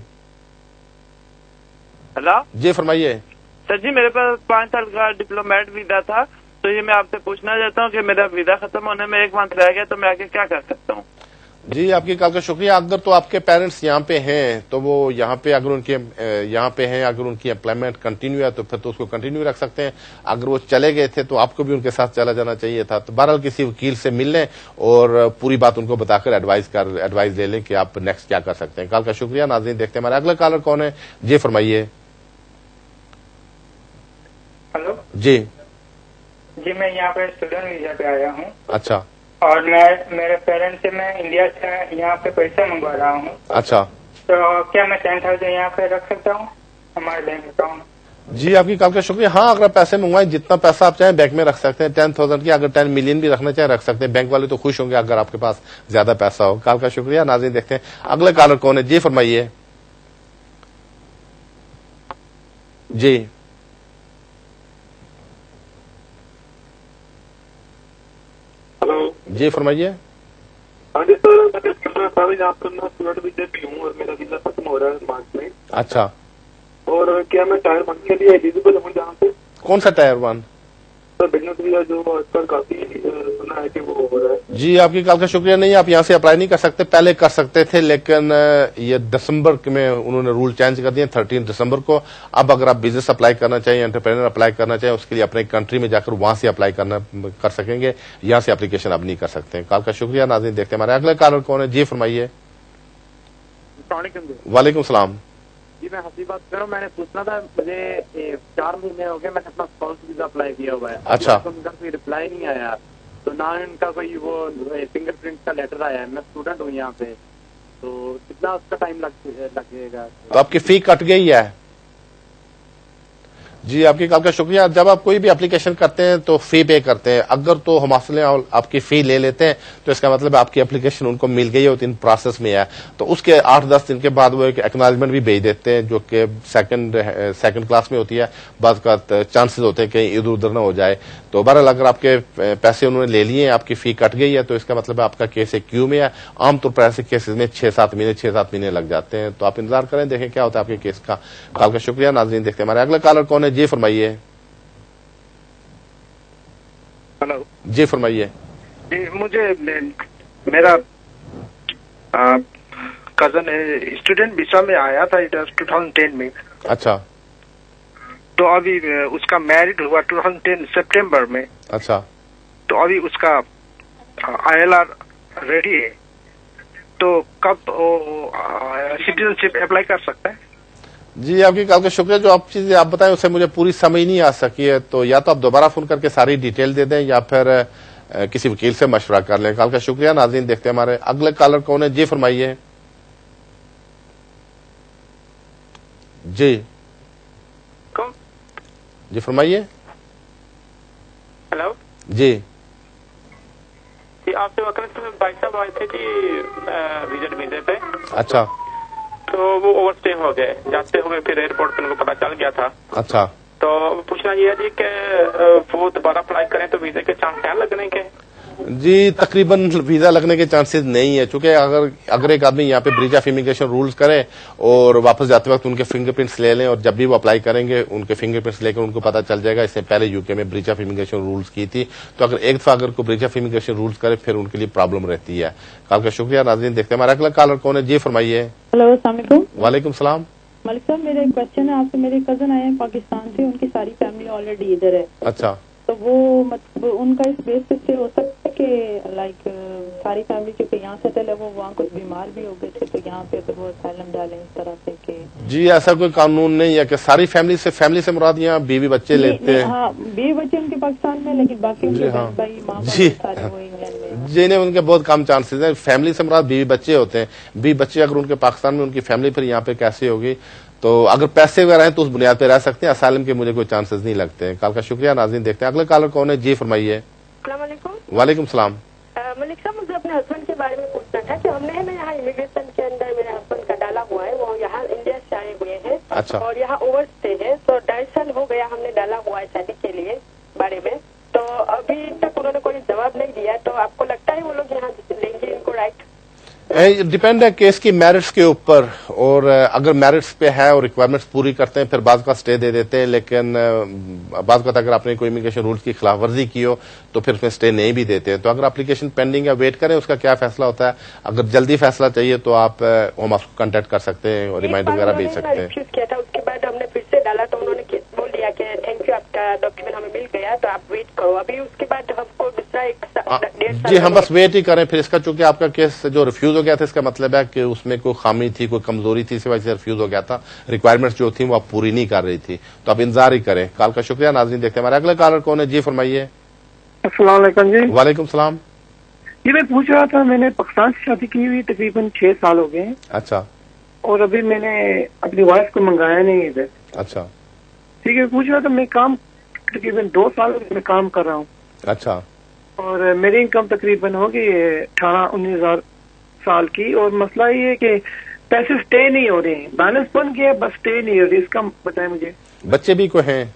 ہلو جی فرمائیے. سر جی میرے پاس 5 سال کا ڈپلومیٹ ویزا تھا, تو یہ میں آپ سے پوچھنا چاہتا ہوں کہ میرا ویزا ختم ہونے میں 1 منتھ رہ گیا, تو میں آگے کیا کر سکتا ہوں؟ جی آپ کی کال کا شکریہ. اگر تو آپ کے پیرنٹس یہاں پہ ہیں تو وہ یہاں پہ اگر ان کے یہاں پہ ہیں, اگر ان کی امپلائمنٹ کنٹینیو ہے تو پھر تو اس کو کنٹینیو رکھ سکتے ہیں. اگر وہ چلے گئے تھے تو آپ کو بھی ان کے ساتھ چلا جانا چاہیے تھا. تو بہرحال کسی وکیل سے مل لیں اور پوری بات ان کو بتا کر ایڈوائز لے لیں کہ آپ نیکسٹ کیا کر سکتے ہیں. کال کا شکریہ. ناظرین دیکھتے ہیں ہمارے اگلا کالر کون ہے. جی فرمائیے. ہلو جی میں یہاں پہ اسٹوڈنٹ ویزا پہ آیا ہوں. اچھا. اور میرے پیرنٹس سے میں انڈیا سے یہاں پہ پیسے منگوا رہا ہوں. اچھا. تو کیا میں 10,000 یہاں پہ رکھ سکتا ہوں ہمارے بینک اکاؤنٹ؟ جی آپ کی کال کا شکریہ. ہاں اگر آپ پیسے منگوائیں, جتنا پیسہ آپ چاہیں بینک میں رکھ سکتے ہیں. 10,000 کی اگر 10 ملین بھی رکھنا چاہیں رکھ سکتے ہیں. بینک والے تو خوش ہوں گے اگر آپ کے پاس زیادہ پیسہ ہو. کال کا شکریہ. ناظرین دیکھتے ہیں اگلے کالر کون ہے. جی فرمائیے. جی جی فرمائیے. ہاں جی سر میں آپ کرنا اسٹوڈنٹ ویزا پہ ہوں اور میرا ویزا ختم ہو رہا ہے مارچ میں. اچھا. اور کیا میں ٹائر 1 کے لیے ایلیجیبل ہوں جہاں سے؟ کون سا ٹائر 1؟ سر بزنس ویزا جو آج کل کافی سنا ہے کہ وہ ہو رہا ہے. جی آپ کی کال کا شکریہ. نہیں آپ یہاں سے اپلائی نہیں کر سکتے. پہلے کر سکتے تھے لیکن یہ دسمبر میں انہوں نے رول چینج کر دیے 13 دسمبر کو. اب اگر آپ بزنس اپلائی کرنا چاہیں, انٹرپرینر اپلائی کرنا چاہیں, اس کے لیے اپنے کنٹری میں جا کر وہاں سے اپلائی کر سکیں گے. یہاں سے اپلیکیشن اب نہیں کر سکتے. کال کا شکریہ. ناظرین دیکھتے ہیں ہمارے اگلے کالر کون ہے. جی فرمائیے. وعلیکم السلام. جی میں حسیب بات کر رہا ہوں. میں نے پوچھنا تھا, مجھے 4 مہینے ہو گئے میں نے اپنا اسپاؤس ویزا اپلائی کیا ہوا ہے. اچھا. ان کا کوئی رپلائی نہیں آیا, تو نہ ان کا کوئی وہ فنگر پرنٹ کا لیٹر آیا ہے. میں اسٹوڈنٹ ہوں یہاں پہ, تو کتنا اس کا ٹائم لگے گا؟ تو آپ کی فی کٹ گئی ہے. جی آپ کی کال کا شکریہ. جب آپ کوئی بھی اپلیکیشن کرتے ہیں تو فی پے کرتے ہیں. اگر تو ہمارے آپ کی فی لے لیتے ہیں تو اس کا مطلب آپ کی اپلیکیشن ان کو مل گئی ہوتی, ان پروسیس میں ہے. تو اس کے 8-10 دن کے بعد وہ ایک ایکنالجمنٹ بھی بھیج دیتے ہیں جو کہ سیکنڈ کلاس میں ہوتی ہے. بعض کا چانسز ہوتے ہیں کہیں ادھر ادھر نہ ہو جائے. تو بہرحال اگر آپ کے پیسے انہوں نے لے لیے ہیں, آپ کی فی کٹ گئی ہے, تو اس کا مطلب آپ کا کیس ایک کیو میں ہے. عام طور پر ایسے کیسز میں 6-7 مہینے لگ جاتے ہیں. تو آپ انتظار کریں, دیکھیں کیا ہوتا ہے آپ کے کیس کا. کال کا شکریہ. ناظرین دیکھتے ہیں ہمارے اگلا کالر کون ہے. جی فرمائیے. ہلو جی فرمائیے. جی مجھے میرا کزن اسٹوڈنٹ ویزا میں آیا تھا 2010 میں. اچھا. تو ابھی اس کا میرڈ ہوا 2010 سپٹمبر میں. اچھا. تو ابھی اس کا ILR ریڈی ہے, تو کب سٹیزن شپ اپلائی کر سکتا ہے؟ جی آپ کی کال کا شکریہ. جو آپ چیزیں آپ بتائیں اسے مجھے پوری سمجھ نہیں آ سکی ہے, تو یا تو آپ دوبارہ فون کر کے ساری ڈیٹیل دے دیں یا پھر کسی وکیل سے مشورہ کر لیں. کال کا شکریہ. ناظرین دیکھتے ہیں ہمارے اگلے کالر کون ہے. جی فرمائیے. جی جی فرمائیے. ہلو جی آپ سے وکیل بھائی صاحب آئے تھے جی وزٹ ویزے پہ. اچھا. تو وہ اوور اسٹے ہو گئے, جاتے ہوئے پھر ایئرپورٹ پہ ان کو پتا چل گیا تھا. اچھا. تو پوچھنا یہ ہے جی کہ وہ دوبارہ اپلائی کریں تو ویزے کے چانس ہیں لگنے کے؟ جی تقریباً ویزا لگنے کے چانسز نہیں ہے, چونکہ اگر ایک آدمی یہاں پہ بریچ آف امیگریشن رولز کرے اور واپس جاتے وقت ان کے فنگر پرنٹس لے لیں, اور جب بھی وہ اپلائی کریں گے ان کے فنگر پرنٹس لے کر ان کو پتا چل جائے گا اس نے پہلے UK میں بریچ آف امیگریشن رولز کی تھی. تو اگر ایک دفعہ اگر کوئی بریچ آف امیگریشن رولز کرے پھر ان کے لیے پرابلم رہتی ہے. کال کا شکریہ. ناظرین دیکھتے ہیں ہمارا اگلا کالر کون ہے. جی فرمائیے. ہلو السلام علیکم. وعلیکم السلام. ملک صاحب میرا ایک کوشچن ہے آپ سے. میرے کزن آئے ہیں پاکستان سے, ان کی ساری فیملی آلریڈی ادھر ہے. اچھا. تو وہ مطلب ان کا اس بیس سے ہو سکتا ہے کہ لائک ساری فیملی چونکہ یہاں سیٹل ہے, وہ وہاں کچھ بیمار بھی ہو گئے تھے تو یہاں پہ وہ اسائلم ڈالیں اس طرح سے کہ جی ایسا کوئی قانون نہیں ہے کہ ساری فیملی سے مراد یہاں بیوی بچے لیتے ہیں. ہاں بیوی بچے ان کے پاکستان میں, لیکن باقی ان کے بھائی ماں سارے وہ انگلینڈ میں. جی نہیں, ان کے بہت کم چانسز ہیں. فیملی سے مراد بیوی بچے ہوتے ہیں. بیوی بچے اگر ان کے پاکستان میں ان کی فیملی پھر یہاں پہ کیسے ہوگی, तो अगर पैसे वगैरह हैं तो उस बुनियाद पर रह सकते हैं, असाइलम के मुझे कोई चांसेस नहीं लगते हैं। कॉल का शुक्रिया। नाज़रीन देखते हैं अगले कॉलर कौन है। जी फरमाइए। वालेकुम सलाम। मलिक साहब, मुझे अपने हस्बैंड के बारे में पूछना था कि हमने है ना यहाँ इमिग्रेशन के अंदर मेरे हस्बैंड का डाला हुआ है, वो यहाँ इंडिया से आए हुए हैं। अच्छा। और यहाँ ओवर स्टे है, तो 2.5 साल हो गया हमने डाला हुआ है शादी के लिए बारे में, तो अभी तक उन्होंने कोई जवाब नहीं दिया। तो आपको लगता है वो लोग यहाँ लेंगे इनको राइट? डिपेंड है केस की मेरिट्स के ऊपर, और अगर मेरिट्स पे है और रिक्वायरमेंट्स पूरी करते हैं फिर बाज़ का स्टे दे देते हैं, लेकिन बाज़ का अगर आपने कोई इमिग्रेशन रूल्स की खिलाफ वर्जी की हो तो फिर उसमें स्टे नहीं भी देते हैं। तो अगर एप्लीकेशन पेंडिंग है वेट करें, उसका क्या फैसला होता है। अगर जल्दी फैसला चाहिए तो आप होम ऑफिस को कॉन्टेक्ट कर सकते हैं और रिमाइंडर वगैरह भेज सकते हैं। किया था, उसके बाद हमने फिर से डाला तो उन्होंने बोल दिया कि थैंक यू, आपका डॉक्यूमेंट हमें मिल गया, तो आप वेट करो। अभी उसके बाद हमको दूसरा 1.5 साल जी हम बस वेट ही करें फिर इसका, चूंकि आपका केस जो रिफ्यूज हो गया था इसका मतलब है कि उसमें कोई खामी थी, कोई कमजोरी थी, इसी वजह से रिफ्यूज हो गया था। रिक्वायरमेंट्स जो थी वो आप पूरी नहीं कर रही थी, तो आप इंतजार ही करें। कॉल का शुक्रिया। नाज़रीन देखते हैं हमारे अगले कॉलर कौन है। जी फरमाइए। अस्सलाम वालेकुम जी। वालेकुम सलाम। ये मैं पूछ रहा था, मैंने पाकिस्तान से शादी की हुई तकरीबन 6 साल हो गए। अच्छा। और अभी मैंने अपनी वाइफ को मंगाया नहीं इधर। अच्छा ठीक है, पूछ रहा था, मैं काम तकरीबन 2 साल में काम कर रहा हूँ। अच्छा। और मेरी इनकम तकरीबन होगी 18-19 हजार साल की, और मसला ये है कि पैसे स्टे नहीं हो रहे हैं, बैलेंस बन गया बस स्टे नहीं हो रही, इसका बताएं मुझे। बच्चे भी कोई हैं?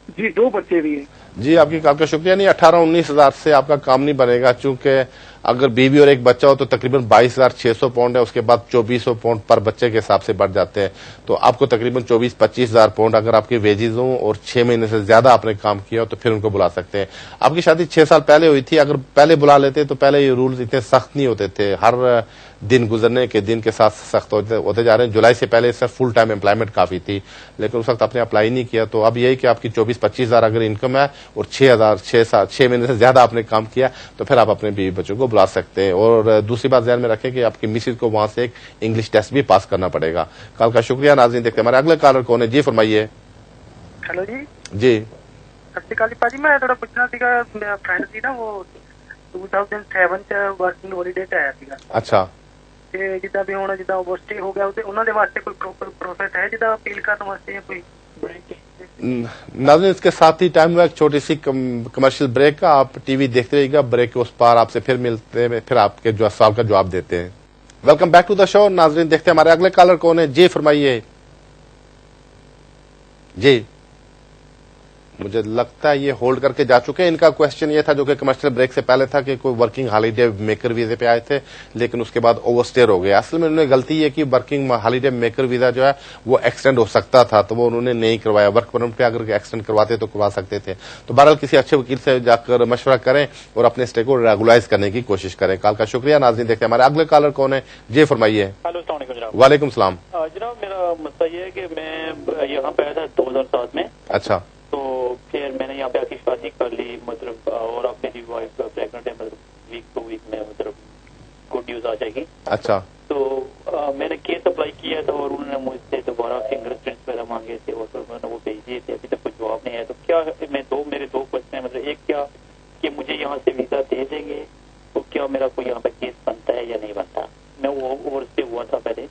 जी 2 बच्चे भी हैं। जी आपकी कॉल का शुक्रिया। नहीं 18-19 हजार से आपका काम नहीं बनेगा, चूंकि अगर बीवी और एक बच्चा हो तो तकरीबन 22,600 पाउंड है, उसके बाद 2,400 पाउंड पर बच्चे के हिसाब से बढ़ जाते हैं, तो आपको तकरीबन 24-25 हजार पाउंड अगर आपके वेजेज हों और 6 महीने से ज्यादा आपने काम किया हो तो फिर उनको बुला सकते हैं। आपकी शादी 6 साल पहले हुई थी, अगर पहले बुला लेते तो पहले ये रूल्स इतने सख्त नहीं होते थे, हर दिन गुजरने के दिन के साथ सख्त होते जा रहे हैं। जुलाई से पहले सिर्फ फुल टाइम एम्प्लॉयमेंट काफी थी, लेकिन उस वक्त आपने अप्लाई नहीं किया, तो अब यही कि आपकी 24-25 हजार अगर इनकम है और 6 महीने से ज्यादा आपने काम किया तो फिर आप अपने बीवी बच्चों को बुला सकते हैं। और दूसरी बात ध्यान में रखें कि आपकी मिसेज को वहां से एक इंग्लिश टेस्ट भी पास करना पड़ेगा। कल का शुक्रिया। नाज़रीन देखते हैं हमारे अगले कॉलर कौन है। जी फरमाइए। हेलो जी। जी सत श्री अकाल भाजी, मैं थोड़ा पूछना सीगा, मेरा फ्रेंड सी ना वो 2007 ਚ वर्किंग हॉलीडे ਤੇ ਆਇਆ ਸੀਗਾ। अच्छा। ਤੇ ਜਿੱਦਾਂ ਵੀ ਹੁਣ ਜਿੱਦਾਂ ਓਵਰਸਟੇ ਹੋ ਗਿਆ ਉਹਦੇ ਉਹਨਾਂ ਦੇ ਵਾਸਤੇ ਕੋਈ ਪ੍ਰੋਪਰ ਪ੍ਰੋਸੈਸ ਹੈ ਜਿੱਦਾਂ ਅਪੀਲ ਕਰਨ ਵਾਸਤੇ ਜਾਂ ਕੋਈ ब्रेक? नाज़रीन इसके साथ ही टाइम हुआ एक छोटी सी कमर्शियल ब्रेक का, आप टीवी देखते रहिएगा, ब्रेक के उस पार आपसे फिर मिलते हैं, फिर आपके जो सवाल का जवाब देते हैं। Welcome back to the show. नाज़रीन देखते हैं हमारे अगले कॉलर कौन है। जी फरमाइए। जी मुझे लगता है ये होल्ड करके जा चुके हैं। इनका क्वेश्चन ये था जो कि कमर्शियल ब्रेक से पहले था कि कोई वर्किंग हॉलीडे मेकर वीजे पे आए थे लेकिन उसके बाद ओवरस्टेयर हो गया। असल में उन्होंने गलती ये की, वर्किंग हॉलीडे मेकर वीजा जो है वो एक्सटेंड हो सकता था तो वो उन्होंने नहीं करवाया। वर्क परमिट पे अगर एक्सटेंड करवाते तो करवा सकते थे। तो बहरहाल किसी अच्छे वकील से जाकर मशवरा करें और अपने स्टे को रेगुलाइज करने की कोशिश करें। कॉल का शुक्रिया। नाज़रीन देखते हैं हमारे अगले कॉलर कौन है। जी फरमाइए। वालेकुम सलाम। जनाब मेरा मसला ये है कि मैं यहाँ पे आया था 2007 में। अच्छा। तो फिर मैंने यहाँ पे आके शादी कर ली, मतलब और अब मेरी वाइफ प्रेगनेंट है, मतलब वीक 2 वीक में मतलब गुड न्यूज आ जाएगी। अच्छा। तो मैंने केस अप्लाई किया था और उन्होंने मुझसे दोबारा फिंगरप्रिंट्स वगैरह मांगे थे और फिर मैंने वो भेज दिए थे, अभी तक कोई जवाब नहीं आया। तो क्या मेरे 2 क्वेश्चन है, मतलब एक क्या कि मुझे यहाँ से वीजा दे देंगे, तो क्या मेरा कोई यहाँ पे केस बनता है या नहीं बनता? मैं वो ओवरस्टे हुआ था पहले।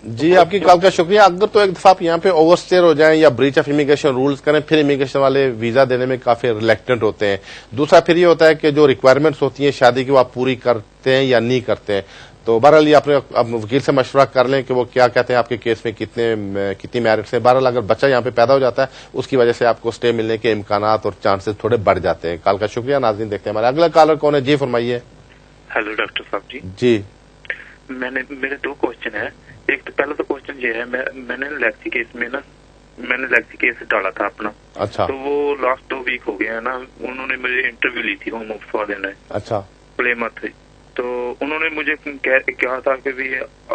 जी आपकी कॉल का शुक्रिया। अगर तो एक दफा आप यहाँ पे ओवरस्टेयर हो जाएं या ब्रीच ऑफ इमिग्रेशन रूल्स करें, फिर इमिग्रेशन वाले वीजा देने में काफी रिलेक्टेंट होते हैं। दूसरा फिर ये होता है कि जो रिक्वायरमेंट्स होती हैं शादी की वो आप पूरी करते हैं या नहीं करते हैं। तो बहरहाल ये अपने वकील से मशवरा कर लें कि वो क्या कहते हैं आपके केस में कितनी मेरिट्स है। बहरहाल अगर बच्चा यहाँ पे पैदा हो जाता है उसकी वजह से आपको स्टे मिलने के इम्कानात और चांसेस थोड़े बढ़ जाते हैं। कॉल का शुक्रिया। नाज़रीन देखते हैं हमारे अगला कॉलर कौन है। जी फरमाइए। हेलो डॉक्टर साहब जी। जी मेरे 2 क्वेश्चन है। एक तो पहला तो क्वेश्चन ये है, मैंने लेक्सी केस में ना लेक्सी केस डाला था अपना। अच्छा। तो वो लास्ट 2 वीक हो गए हैं ना, उन्होंने मुझे इंटरव्यू ली थी होम ऑफिस वाले ने। अच्छा। प्लेमथ। तो उन्होंने मुझे कहा था कि भी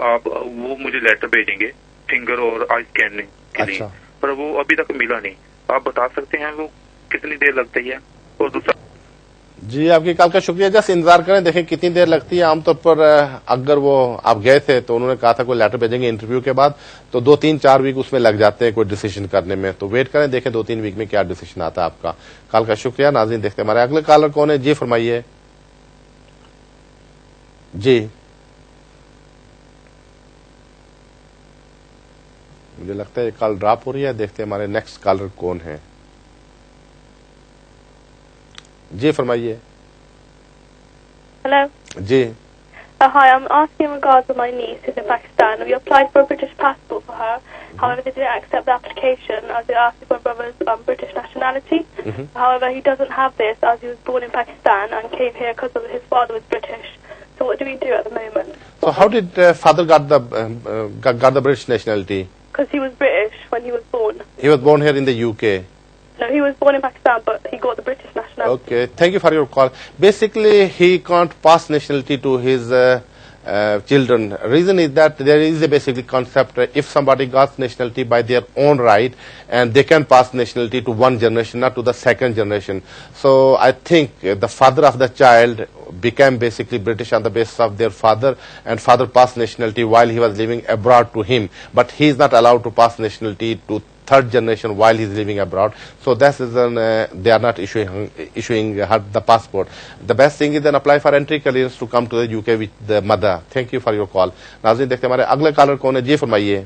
आप वो मुझे लेटर भेजेंगे फिंगर और आई स्कैनिंग के लिए, पर वो अभी तक मिला नहीं। आप बता सकते हैं वो कितनी देर लगती है? और दूसरा जी आपकी कॉल का शुक्रिया। जस्ट इंतजार करें, देखें कितनी देर लगती है। आमतौर पर अगर वो आप गए थे तो उन्होंने कहा था कोई लेटर भेजेंगे इंटरव्यू के बाद, तो 2-3-4 वीक उसमें लग जाते हैं कोई डिसीजन करने में। तो वेट करें, देखें 2-3 वीक में क्या डिसीजन आता है आपका। कॉल का शुक्रिया। नाज़रीन देखते हैं हमारे अगले कॉलर कौन है। जी फरमाइए। जी मुझे लगता है ये कॉल ड्रॉप हो रही है. देखते हैं हमारे नेक्स्ट कॉलर कौन है. जी फरमाइए. Hello. Ji. Hi, I'm asking in regards to my niece who's in Pakistan. We applied for a British passport for her. However, they didn't accept the application as they asked for my brother's British nationality. However, he doesn't have this as he was born in Pakistan and came here because his father was British. So what do we do at the moment? So how did father got the British nationality? Because he was British when he was born. He was born here in the UK. No, he was born in Pakistan, but he got the British nationality. Okay, thank you for your call. Basically, he can't pass nationality to his children. Reason is that there is a basically concept, if somebody got nationality by their own right, and they can pass nationality to one generation, not to the second generation. So I think the father of the child became basically British on the basis of their father, and father passed nationality while he was living abroad to him. But he is not allowed to pass nationality to third generation while he is living abroad. So that is they are not issuing her the passport. The best thing is then apply for entry clearance to come to the UK with the mother. Thank you for your call. नाज़रीन देखते हैं हमारे अगले collar कौन है. जी फरमाइए.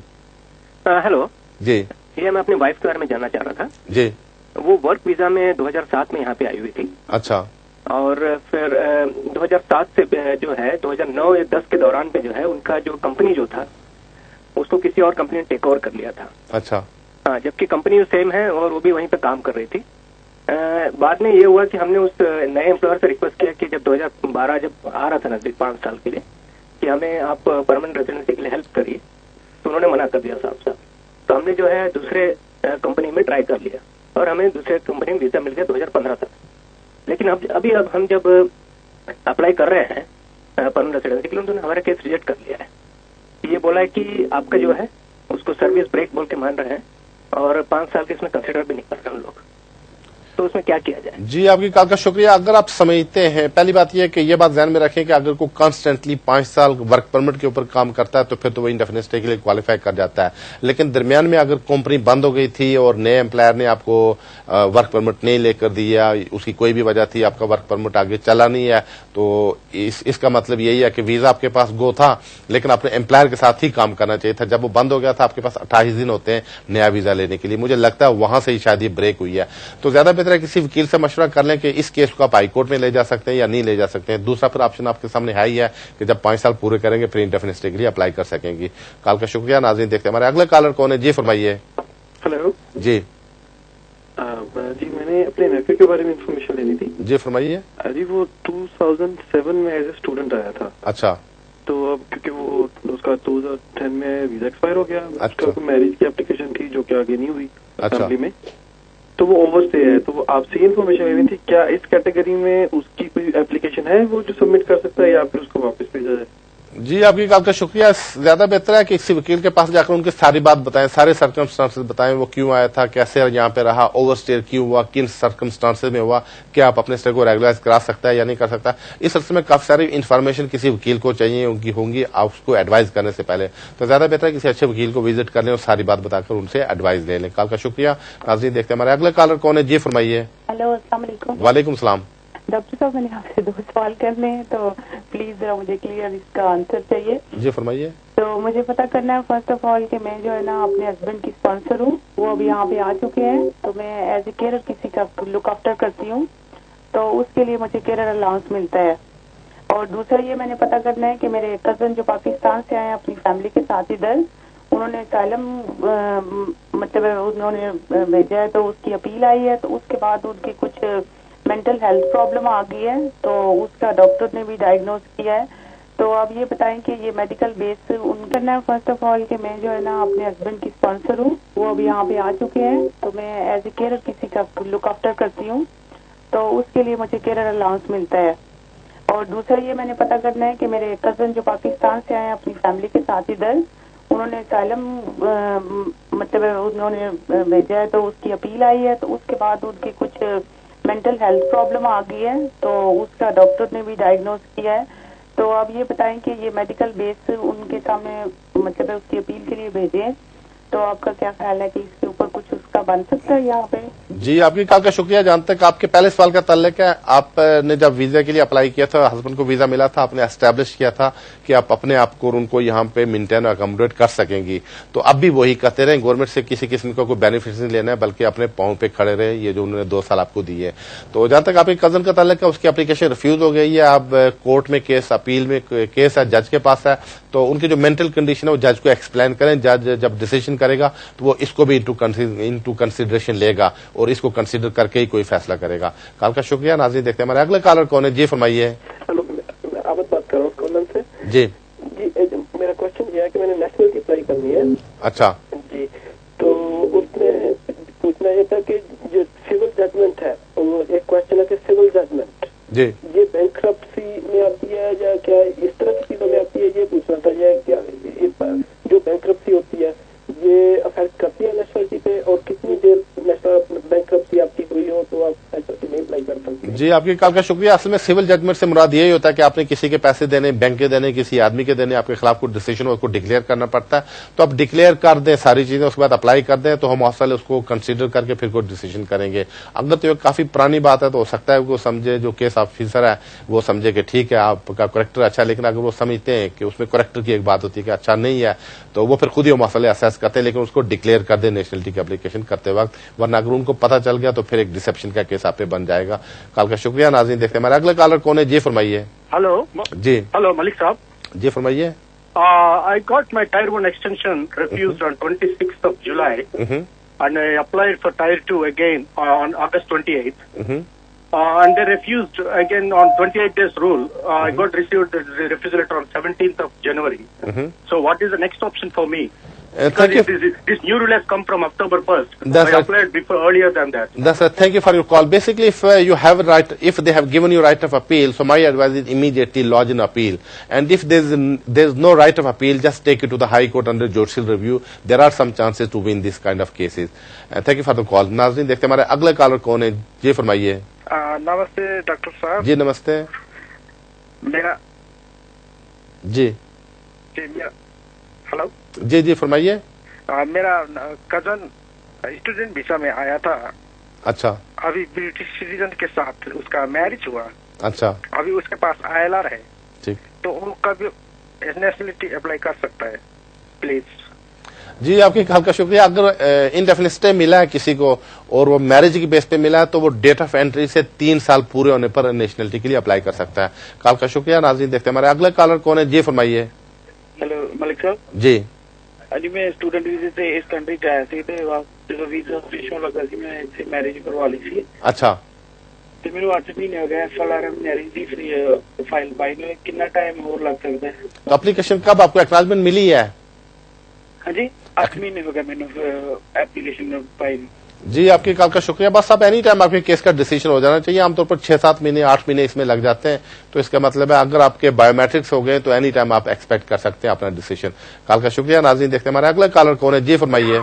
Hello जी. ये मैं अपनी वाइफ के बारे में जानना चाह रहा था. जी. वो वर्क वीजा में 2007 में यहाँ पे आई हुई थी. अच्छा. और फिर 2007 से जो है 2009 या 10 के दौरान पे जो है उनका जो कंपनी जो था उसको किसी और कंपनी ने टेक ओवर कर लिया था. अच्छा. हाँ, जबकि कंपनी सेम है और वो भी वहीं पे काम कर रही थी. बाद में ये हुआ कि हमने उस नए एम्प्लॉयर से रिक्वेस्ट किया कि जब 2012 जब आ रहा था नजदीक 5 साल के लिए कि हमें आप परमानेंट रेजिडेंसी के लिए हेल्प करिए, तो उन्होंने मना कर दिया साहब. तो हमने जो है दूसरे कंपनी में ट्राई कर लिया और हमें दूसरे कंपनी में वीजा मिल गया 2015 तक. लेकिन अब हम जब अप्लाई कर रहे हैं परमानेंट रेजिडेंसी के लिए उन्होंने हमारा केस रिजेक्ट कर लिया है. ये बोला है कि आपका जो है उसको सर्विस ब्रेक बोल के मान रहे हैं और 5 साल के इसमें कंसिडर भी नहीं कर रहे हम लोग. तो उसमें क्या किया जाए? जी आपकी कॉल का शुक्रिया. अगर आप समझते हैं, पहली बात यह है कि ये बात ध्यान में रखें कि अगर कोई कॉन्स्टेंटली 5 साल वर्क परमिट के ऊपर काम करता है तो फिर तो वो इंडेफिनिट स्टे के लिए क्वालिफाई कर जाता है. लेकिन दरमियान में अगर कंपनी बंद हो गई थी और नए एम्प्लॉयर ने आपको वर्क परमिट नहीं लेकर दिया, उसकी कोई भी वजह थी, आपका वर्क परमिट आगे चला नहीं है, तो इसका मतलब यही है कि वीजा आपके पास गो था लेकिन अपने एम्प्लॉयर के साथ ही काम करना चाहिए था. जब वो बंद हो गया था आपके पास 28 दिन होते हैं नया वीजा लेने के लिए. मुझे लगता है वहां से ही शायद ये ब्रेक हुई है. तो ज्यादा बेहतर है किसी वकील से मशवरा कर लें कि इस केस को आप हाई कोर्ट में ले जा सकते हैं या नहीं ले जा सकते हैं. दूसरा फिर ऑप्शन आपके सामने है ही है कि जब 5 साल पूरे करेंगे फिर इंडेफिनिट स्टे के लिए अप्लाई कर सकेंगे. कॉल का शुक्रिया. नाज़रीन देखते हैं हमारे अगले कॉलर कौन है. जी फरमाइए. हेलो. जी. जी मैंने अपने नेफे के बारे में इंफॉर्मेशन लेनी थी. जी फरमाइए. जी वो 2007 में एज ए स्टूडेंट आया था. अच्छा. तो अब क्योंकि वो उसका 2010 में वीजा एक्सपायर हो गया. अच्छा. उसका मैरिज की एप्लीकेशन थी जो कि आगे नहीं हुई फैमिली में, तो वो ओवरस्टे है. तो आपसे इन्फॉर्मेशन लेनी थी, क्या इस कैटेगरी में उसकी कोई एप्लीकेशन है वो जो सबमिट कर सकता है या फिर उसको वापस भेजा जाए? जी आपकी कॉल का शुक्रिया. ज्यादा बेहतर है कि किसी वकील के पास जाकर उनकी सारी बात बताएं, सारे सर्कमस्टांसेस बताएं, वो क्यों आया था, कैसे यहाँ पे रहा, ओवरस्टे क्यों हुआ, किन सर्कमस्टांसेस में हुआ, क्या आप अपने स्टे को रेगुलराइज करा सकता है या नहीं कर सकता. इस सिलसिले में काफी सारी इन्फॉर्मेशन किसी वकील को चाहिए होंगी आप उसको एडवाइस करने से पहले. तो ज्यादा बेहतर है किसी अच्छे वकील को विजिट कर लें और सारी बात बताकर उनसे एडवाइस ले लें. कॉल का शुक्रिया. नाज़रीन देखते हैं हमारे अगले कॉलर कौन है. जी फरमाइए. हेलो अस्सलाम वालेकुम. वालेकुम सलाम. डॉक्टर साहब मैंने आपसे 2 सवाल करने हैं तो प्लीज जरा मुझे क्लियर इसका आंसर चाहिए. जी फरमाइए. तो मुझे पता करना है फर्स्ट ऑफ ऑल कि मैं जो है ना अपने हस्बैंड की स्पॉन्सर हूँ, वो अभी यहाँ पे आ चुके हैं, तो मैं एज ए केयर किसी का लुक आफ्टर करती हूँ, तो उसके लिए मुझे केयर अलाउंस मिलता है. और दूसरा ये मैंने पता करना है कि मेरे कजन जो पाकिस्तान से आए अपनी फैमिली के साथ इधर, उन्होंने असाइलम मतलब उन्होंने भेजा है, तो उसकी अपील आई है, तो उसके बाद उनकी कुछ मेंटल हेल्थ प्रॉब्लम आ गई है, तो उसका डॉक्टर ने भी डायग्नोज किया है. तो अब ये बताएं कि ये मेडिकल बेस उनका ना फर्स्ट ऑफ ऑल कि मैं जो है ना अपने हस्बैंड की स्पॉन्सर हूँ, वो अभी यहाँ पे आ चुके हैं, तो मैं एज ए केयर किसी का लुक आफ्टर करती हूँ, तो उसके लिए मुझे केयर अलाउंस मिलता है. और दूसरा ये मैंने पता करना है कि मेरे कजन जो पाकिस्तान से आए अपनी फैमिली के साथ इधर, उन्होंने असाइलम मतलब उन्होंने भेजा है, तो उसकी अपील आई है, तो उसके बाद उनकी कुछ मेंटल हेल्थ प्रॉब्लम आ गई है, तो उसका डॉक्टर ने भी डायग्नोज किया है. तो अब ये बताएं कि ये मेडिकल बेस उनके सामने मतलब उसकी अपील के लिए भेजे, तो आपका क्या ख्याल है कि इसके ऊपर कुछ उसका बन सकता है यहाँ पे? जी, आपकी कॉल का शुक्रिया। जानते हैं कि आपके पहले सवाल का ताल्लुक है, आपने जब वीजा के लिए अप्लाई किया था, हस्बैंड को वीजा मिला था, आपने एस्टेब्लिश किया था कि आप अपने आप को उनको यहाँ पे मेंटेन और अकोमोडेट कर सकेंगी, तो अब भी वही करते रहे। गवर्नमेंट से किसी किस्म का कोई बेनिफिट नहीं लेना है, बल्कि अपने पाँव पे खड़े रहे, ये जो उन्होंने 2 साल आपको दिए। तो जहां तक आपके कजन का ताल्लुक है, उसकी एप्लीकेशन रिफ्यूज हो गई है। अब कोर्ट में केस, अपील में केस है, जज के पास है, तो उनकी जो मेंटल कंडीशन है वो जज को एक्सप्लेन करें। जज जब डिसीजन करेगा तो वो इसको भी इंटू कंसिडरेशन लेगा और इसको कंसिडर करके ही कोई फैसला करेगा। कॉल का शुक्रिया। नाज़रीन, देखते हैं हमारे अगले कॉलर कौन है। जी फरमाइए। हेलो, आप बात कर रहा हूँ से। जी जी, मेरा क्वेश्चन ये है कि मैंने नेशनलिटी अप्लाई करनी है। अच्छा जी, तो उसमें पूछना ये था कि जो सिविल जजमेंट है, एक क्वेश्चन है कि सिविल जजमेंट जी ये बैंक्रप्सी में आती है या क्या इस तरह की चीजों में आती है, ये पूछना था। ये क्या जो बैंक्रप्सी होती है ये अफेक्ट करती है नेशनलिटी पे, और कितनी देर नेशनल बैंक्रप्सी आपकी हुई हो तो आप नेशनलिटी में अप्लाई कर सकते हैं? जी, आपकी कॉल का शुक्रिया। असल में सिविल जजमेंट से मुराद यही होता है कि आपने किसी के पैसे देने, बैंक के देने, किसी आदमी के देने, आपके खिलाफ कोई डिसीजन उसको डिक्लेयर करना पड़ता है। तो आप डिक्लेयर कर दें सारी चीजें, उसके बाद अप्लाई कर दें, तो हम हौसले उसको कंसिडर करके फिर कोई डिसीजन करेंगे। अगर तो ये काफी पुरानी बात है तो हो सकता है वो समझे, जो केस ऑफिसर है वो समझे कि ठीक है आपका करेक्टर अच्छा है, लेकिन अगर वो समझते हैं कि उसमें करेक्टर की एक बात होती है कि अच्छा नहीं है, तो वो फिर खुद ही वो मसले असेस करते हैं, लेकिन उसको डिक्लेयर कर दे नेशनलिटी की एप्लीकेशन करते वक्त, वरना अगर उनको पता चल गया तो फिर एक डिसेप्शन का केस आप पे बन जाएगा। कॉल का शुक्रिया। नाज़रीन, देखते हैं हमारे अगले कॉलर कौन है। जी फरमाइए। हेलो जी, हेलो मलिक साहब। जी फरमाइए। I got my Tier 1 extension refused on 26th of July, and I applied for Tier 2 again on August 28th. And they refused again on 28 days rule. I got received the refusal letter on 17th of January. So what is the next option for me? Thank you. This new rule has come from October 1st. That's I applied before earlier than that. That's right. Thank you for your call. Basically, if you have a right, if they have given you right of appeal, so my advice is immediately lodge an appeal. And if there's no right of appeal, just take it to the High Court under judicial review. There are some chances to win this kind of cases. Thank you for the call. नाज़रीन, देखते हैं हमारे अगले collar कौन है। जी फरमाइए। नमस्ते doctor साहब। जी नमस्ते। मेरा जी हेलो। जी जी फरमाइए। मेरा कजन स्टूडेंट वीजा में आया था। अच्छा। अभी ब्रिटिश सिटीजन के साथ उसका मैरिज हुआ। अच्छा। अभी उसके पास ILR है। ठीक। तो वो कभी नेशनलिटी अप्लाई कर सकता है प्लीज? जी, आपकी कॉल का शुक्रिया। अगर इंडेफिनिट स्टे मिला है किसी को और वो मैरिज की बेस पे मिला है, तो वो डेट ऑफ एंट्री से 3 साल पूरे होने पर नेशनलिटी के लिए अप्लाई कर सकता है। कॉल का शुक्रिया। नाज़रीन, देखते हैं हमारे अगले कॉलर कौन है। जी फरमाइए। हेलो मलिक साहब। जी अजी, मैं स्टूडेंट वीजे से इस कंट्री ਚ ਆਇਆ ਸੀ ਤੇ ਜਦੋਂ ਵੀਜ਼ਾ ਇਸ਼ੂ ਲੱਗਾ ਸੀ ਮੈਂ ਇੱਥੇ ਮੈਰਿਜ ਕਰਵਾ ਲਈ ਸੀ। अच्छा। ਤੇ ਮੈਨੂੰ 8 ਮਹੀਨੇ ਹੋ ਗਏ FLR ਮੈਰਿਜ ਦੀ ਫਾਈਲ ਪਾਈ ਨੂੰ, ਕਿੰਨਾ ਟਾਈਮ ਹੋਰ ਲੱਗ ਸਕਦਾ ਹੈ? तो एप्लीकेशन कब आपको एक्नॉलेजमेंट मिली है? ਹਾਂਜੀ 8 ਮਹੀਨੇ ਹੋ ਗਏ ਮੈਨੂੰ एप्लीकेशन पाई। जी, आपकी कॉल का शुक्रिया। बस अब एनी टाइम आपके केस का डिसीजन हो जाना चाहिए। आमतौर पर 6-7 महीने 8 महीने इसमें लग जाते हैं, तो इसका मतलब है अगर आपके बायोमेट्रिक्स हो गए तो एनी टाइम आप एक्सपेक्ट कर सकते हैं अपना डिसीजन। कॉल का शुक्रिया। नाज़रीन, देखते हैं हमारे अगले कॉलर कौन है। जी फरमाइए।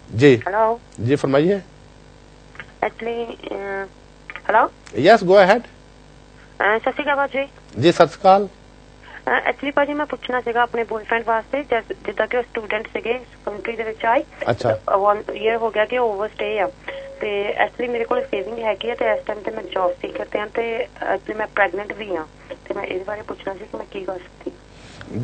जी हेलो। जी फरमाइए। Actually hello. Yes, go ahead. सत श्री अकाल जी। जी सत श्री अकाल। ਐਕਚੁਅਲੀ ਭਾਜੀ ਮੈਂ ਪੁੱਛਣਾ ਸੀਗਾ ਆਪਣੇ ਬॉयਫ੍ਰੈਂਡ ਵਾਸਤੇ, ਜਿੱਦਾਂ ਕਿ ਉਹ ਸਟੂਡੈਂਟ ਸੀਗੇ ਇਸ ਕੰਟਰੀ ਦੇ ਵਿੱਚ ਆਏ। ਅੱਛਾ। 1 ਈਅਰ ਹੋ ਗਿਆ ਕਿ ਓਵਰਸਟੇ ਆ, ਤੇ ਐਕਚੁਅਲੀ ਮੇਰੇ ਕੋਲ ਸੇਵਿੰਗ ਹੈਗੀ ਆ, ਤੇ ਇਸ ਟਾਈਮ ਤੇ ਮੈਂ ਜੌਬ ਸੀਕਰ ਤੇ ਆ, ਤੇ ਐਕਚੁਅਲੀ ਮੈਂ ਪ੍ਰੈਗਨੈਂਟ ਵੀ ਆ, ਤੇ ਮੈਂ ਇਸ ਬਾਰੇ ਪੁੱਛਣਾ ਸੀ ਕਿ ਮੈਂ ਕੀ ਕਰ ਸਕਦੀ।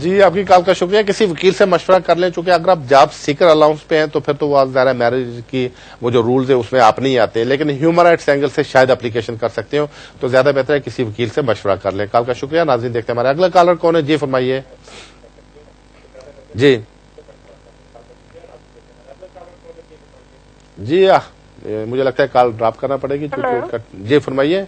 जी, आपकी कॉल का शुक्रिया। किसी वकील से मशवरा कर लें, चूंकि अगर आप जॉब सीकर अलाउंस पे हैं तो फिर तो वो ज़्यादा मैरिज की वो जो रूल्स है उसमें आप नहीं आते, लेकिन ह्यूमन राइट्स एंगल से शायद एप्लीकेशन कर सकते हो, तो ज्यादा बेहतर है किसी वकील से मशवरा कर लें। कॉल का शुक्रिया। नाज़रीन, देखते हैं हमारे अगला कॉलर कौन है। जी फरमाइए। जी जी मुझे लगता है कॉल ड्रॉप करना पड़ेगी। जी फरमाइए।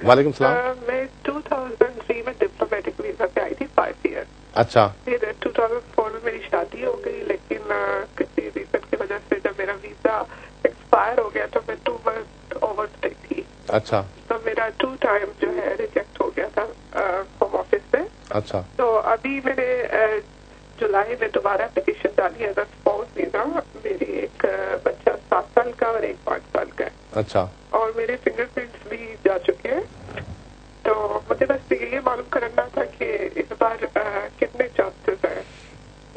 वालेकुम सलाम। मैं 2003 में डिप्लोमेटिक वीजा पे आई थी 5 ईयर। अच्छा। फिर 2004 में मेरी शादी हो गई, लेकिन किसी रीजन की वजह से जब मेरा वीजा एक्सपायर हो गया तो मैं 2 मंथ ओवरस्टे थी। अच्छा। तो मेरा 2 टाइम जो है रिजेक्ट हो गया था होम ऑफिस से। अच्छा। तो अभी मैंने जुलाई में दोबारा पिटीशन डाली एज अ स्पाउस वीजा। मेरी एक बच्चा 7 साल का और एक 5 साल का है। अच्छा। और मेरे फिंगरप्रिंट्स भी जा चुके हैं, तो मुझे बस ये मालूम करना था कि इस बार कितने चांसेस हैं।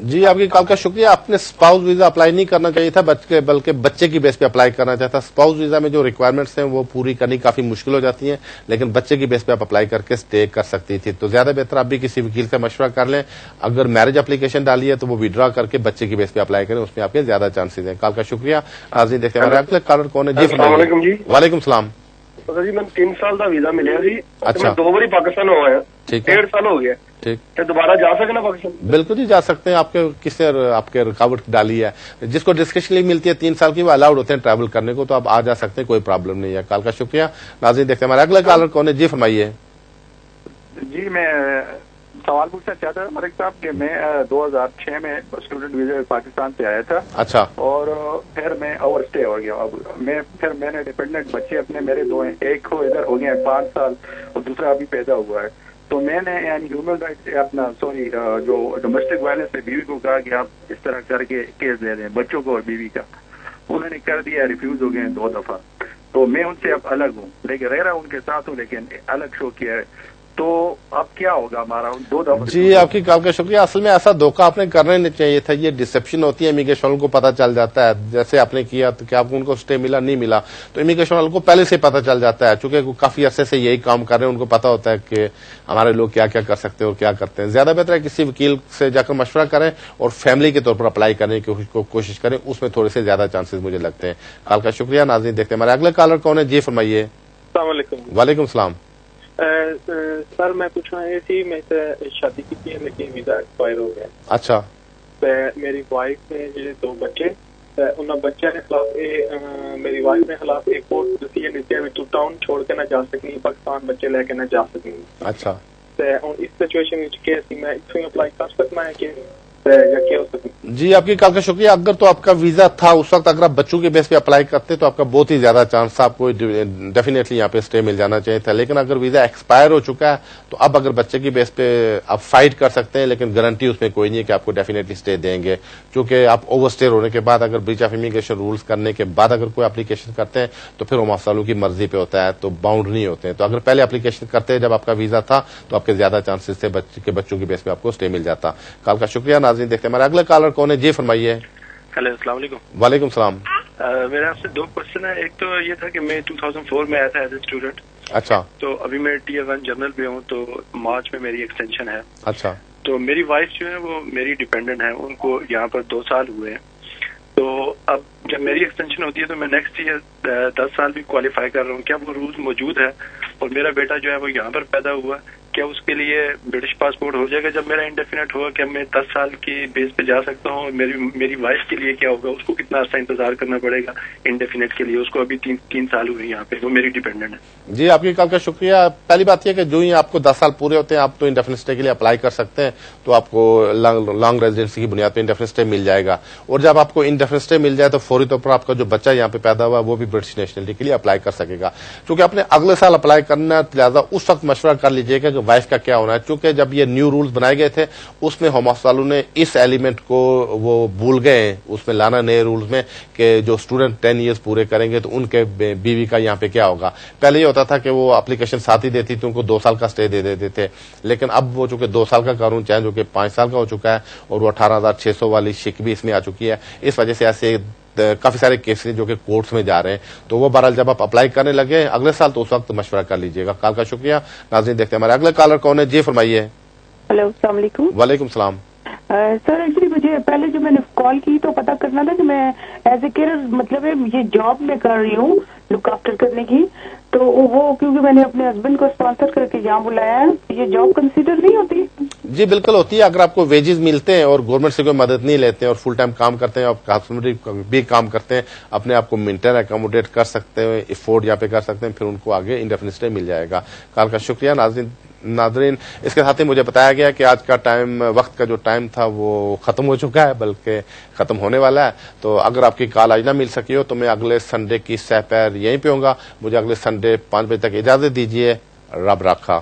جی آپ کی کال کا شکریہ. آپ نے اسپاؤس ویزا اپلائی نہیں کرنا چاہیے تھا بلکہ بچے کی بیس پہ اپلائی کرنا چاہتا. اسپاؤس ویزا میں جو ریکوائرمنٹس ہیں وہ پوری کرنی کافی مشکل ہو جاتی ہیں, لیکن بچے کی بیس پہ آپ اپلائی کر کے اسٹے کر سکتی تھی. تو زیادہ بہتر آپ بھی کسی وکیل سے مشورہ کر لیں. اگر میرج اپلیکیشن ڈالی ہے تو وہ وڈرا کر کے بچے کی بیس پہ اپلائی کریں, اس میں آپ کے زیادہ چانسز ہیں. کال کا شکریہ. ناظرین دیکھتے ہیں ہمارے کالر کون ہے. جی السلام علیکم. جی وعلیکم السلام. جی میں 3 سال کا ویزا ملیا جی. اچھا. 2 بار پاکستان ہوا ہے. ٹھیک ہے. 1.5 سال ہو گیا. ٹھیک. دوبارہ جا سکنا پاکستان؟ بالکل جی جا سکتے ہیں. آپ کے کس نے آپ کے رکاوٹ ڈالی ہے؟ جس کو ڈسکشن ملتی ہے 3 سال کی وہ الاؤڈ ہوتے ہیں ٹریول کرنے کو, تو آپ آ جا سکتے ہیں, کوئی پرابلم نہیں ہے. کال کا شکریہ. ناظرین دیکھتے ہیں ہمارا اگلا کالر کون ہے. جی فرمائیے. جی میں سوال پوچھنا چاہتا تھا ملک صاحب کہ میں 2006 میں اسٹوڈنٹ ویزا پاکستان سے آیا تھا. اچھا. اور پھر میں اوور اسٹے ہو گیا. اب میں نے ڈیپینڈنٹ بچے اپنے میرے 2 ہیں, ایک کو ادھر ہو گیا 5 سال اور دوسرا ابھی پیدا ہوا ہے. تو میں نے ہیومن رائٹس اپنا جو ڈومیسٹک وائلنس سے بیوی کو کہا کہ آپ اس طرح کر کے کیس دے دیں بچوں کو اور بیوی کا. انہوں نے کر دیا, ریفیوز ہو گئے 2 دفعہ. تو میں ان سے اب الگ ہوں, لیکن رہ رہا ہوں ان کے ساتھ ہوں, لیکن الگ شو کیا ہے. تو اب کیا ہوگا ہمارا 2 دفعہ؟ جی آپ کی کال کا شکریہ. اصل میں ایسا دھوکہ آپ نے کرنا نہیں چاہیے تھا. یہ ڈسپشن ہوتی ہے, امیگریشن والوں کو پتا چل جاتا ہے. جیسے آپ نے کیا تو کیا آپ کو ان کو اسٹے ملا نہیں ملا, تو امیگریشن والوں کو پہلے سے پتا چل جاتا ہے. چونکہ کافی عرصے سے یہی کام کر رہے ہیں, ان کو پتا ہوتا ہے کہ ہمارے لوگ کیا کیا کر سکتے ہیں اور کیا کرتے ہیں. زیادہ بہتر ہے کسی وکیل سے جا کر مشورہ کریں اور فیملی کے طور پر اپلائی کرنے کی کوشش کریں, اس میں تھوڑے سے زیادہ چانسز مجھے لگتے ہیں. کال کا شکریہ. ناظرین دیکھتے ہیں ہمارے اگلے کالر کون ہے. جی فرمائیے. السلام علیکم. وعلیکم السلام. سر میں پوچھنا یہ تھی, میں شادی کی تھی لیکن ویزا ایکسپائر ہو گیا. اچھا. میری وائف نے 2 بچے, ان بچے کے خلاف میری وائف نے خلاف ایک کورٹ ڈیسیژن دیتی ہے تو ٹاؤن چھوڑ کے نہ جا سکنی, پاکستان بچے لے کے نہ جا سکنی. اچھا. اس سچویشن میں اپلائی کر سکتا ہے کہ جی آپ کی کال کا شکریہ. اگر تو آپ کا ویزا تھا اس وقت, اگر آپ بچوں کے بیس پہ اپلائی کرتے تو آپ کا بہت ہی زیادہ چانس تھا, آپ کو ڈیفینیٹلی یہاں پہ اسٹے مل جانا چاہیے تھا. لیکن اگر ویزا ایکسپائر ہو چکا ہے تو اب اگر بچے کی بیس پہ آپ فائٹ کر سکتے ہیں, لیکن گارنٹی اس میں کوئی نہیں ہے کہ آپ کو ڈیفینیٹلی اسٹے دیں گے, کیونکہ آپ اوور اسٹے ہونے کے بعد اگر بریچ آف امیگریشن رولس کرنے کے بعد اگر کوئی اپلیکیشن کرتے ہیں تو پھر وہ مسئلوں کی مرضی پہ ہوتا ہے, تو باؤنڈ نہیں ہوتے ہیں. تو اگر پہلے اپلیکیشن کرتے ہیں جب آپ کا ویزا تھا تو آپ کے زیادہ چانسز تھے کہ بچوں کی بیس پہ آپ کو اسٹے مل جاتا. کال کا شکریہ. ناظرین دیکھتے ہیں ہمارا اگلا کالر کون ہے. جی فرمائیے. ہیلو السلام علیکم. وعلیکم السلام. میرا آپ سے 2 کوشچن ہے. ایک تو یہ تھا کہ میں 2004 میں آیا تھا ایز اے اسٹوڈنٹ. اچھا. تو ابھی میں Tier 1 جنرل پہ ہوں, تو مارچ میں میری ایکسٹینشن ہے. اچھا. تو میری وائف جو ہے وہ میری ڈیپینڈنٹ ہے, ان کو یہاں پر 2 سال ہوئے ہیں. تو اب جب میری ایکسٹینشن ہوتی ہے تو میں نیکسٹ ایئر 10 سال بھی کوالیفائی کر رہا ہوں. کیا وہ رولز موجود ہے؟ اور میرا بیٹا جو ہے وہ یہاں پر پیدا ہوا, کیا اس کے لیے برٹش پاسپورٹ ہو جائے گا جب میرا انڈیفینٹ ہوگا؟ کیا میں 10 سال کی بیس پہ جا سکتا ہوں؟ میری وائف کے لیے کیا ہوگا, اس کو کتنا عرصہ انتظار کرنا پڑے گا انڈیفینٹ کے لیے؟ اس کو ابھی 3 سال ہوئے یہاں پہ, وہ میری ڈیپینڈنٹ ہے. جی آپ کی کال کا شکریہ. پہلی بات یہ کہ جو ہی آپ کو 10 سال پورے ہوتے ہیں آپ تو انڈیفینٹ اسٹے کے لیے اپلائی کر سکتے ہیں, تو آپ کو لانگ ریزیڈنسی کی بنیاد پہ انڈیفینٹ اسٹے مل جائے گا. اور جب آپ کو انڈیفینٹ اسٹے مل جائے تو فوری طور پر آپ کا جو بچہ یہاں پہ پیدا ہوا وہ بھی برٹش نیشنلٹی کے لیے اپلائی کر سکے گا. کیونکہ آپ نے اگلے سال اپلائی کرنا, لہٰذا اس وقت مشورہ کر لیجیے گا کہ وائف کا کیا ہونا ہے. چونکہ جب یہ نیو رولز بنائے گئے تھے اس میں ہوم آفس والوں نے اس ایلیمنٹ کو وہ بھول گئے ہیں اس میں لانا نئے رولز میں, کہ جو اسٹوڈنٹ 10 ایئرز پورے کریں گے تو ان کے بیوی کا یہاں پہ کیا ہوگا. پہلے یہ ہوتا تھا کہ وہ اپلیکیشن ساتھ ہی دیتی تو ان کو 2 سال کا اسٹے دے دیتے تھے, لیکن اب وہ چونکہ 2 سال کا قانون چینج ہو کے 5 سال کا ہو چکا ہے اور وہ 18,600 والی شک بھی اس میں آ چکی ہے. اس وجہ سے ایسے کافی سارے کیسز جو کہ کورٹس میں جا رہے ہیں, تو وہ بہرحال جب آپ اپلائی کرنے لگے اگلے سال تو اس وقت مشورہ کر لیجیے گا. کال کا شکریہ. ناظرین دیکھتے ہیں ہمارے اگلے کالر کون ہے. جی فرمائیے. ہلو السلام علیکم. وعلیکم السلام. سر ایکچولی مجھے پہلے جو میں نے کال کی تو پتا کرنا تھا کہ میں ایز اے کیئر مطلب یہ جاب میں کر رہی ہوں لک آفٹر کرنے کی, تو وہ کیونکہ میں نے اپنے ہسبینڈ کو اسپانسر کر کے یہاں بلایا ہے, یہ جاب کنسیڈر نہیں ہوتی؟ جی بالکل ہوتی ہے. اگر آپ کو ویجز ملتے ہیں اور گورنمنٹ سے کوئی مدد نہیں لیتے ہیں اور فل ٹائم کام کرتے ہیں, آپ ہاسپٹل بھی کام کرتے ہیں, اپنے آپ کو مینٹین اکوموڈیٹ کر سکتے ہیں, افورڈ یہاں پہ کر سکتے ہیں, پھر ان کو آگے انڈیفینٹ اسٹے مل جائے گا. کال کا شکریہ. ناظرین اس کے ساتھ ہی مجھے بتایا گیا کہ آج کا ٹائم, وقت کا جو ٹائم تھا وہ ختم ہو چکا ہے, بلکہ ختم ہونے والا ہے. تو اگر آپ کی کال آج نہ مل سکی ہو تو میں اگلے سنڈے کی سہ پیر یہیں پہ ہوں گا. مجھے اگلے سنڈے 5 بجے تک اجازت دیجیے. رب رکھا.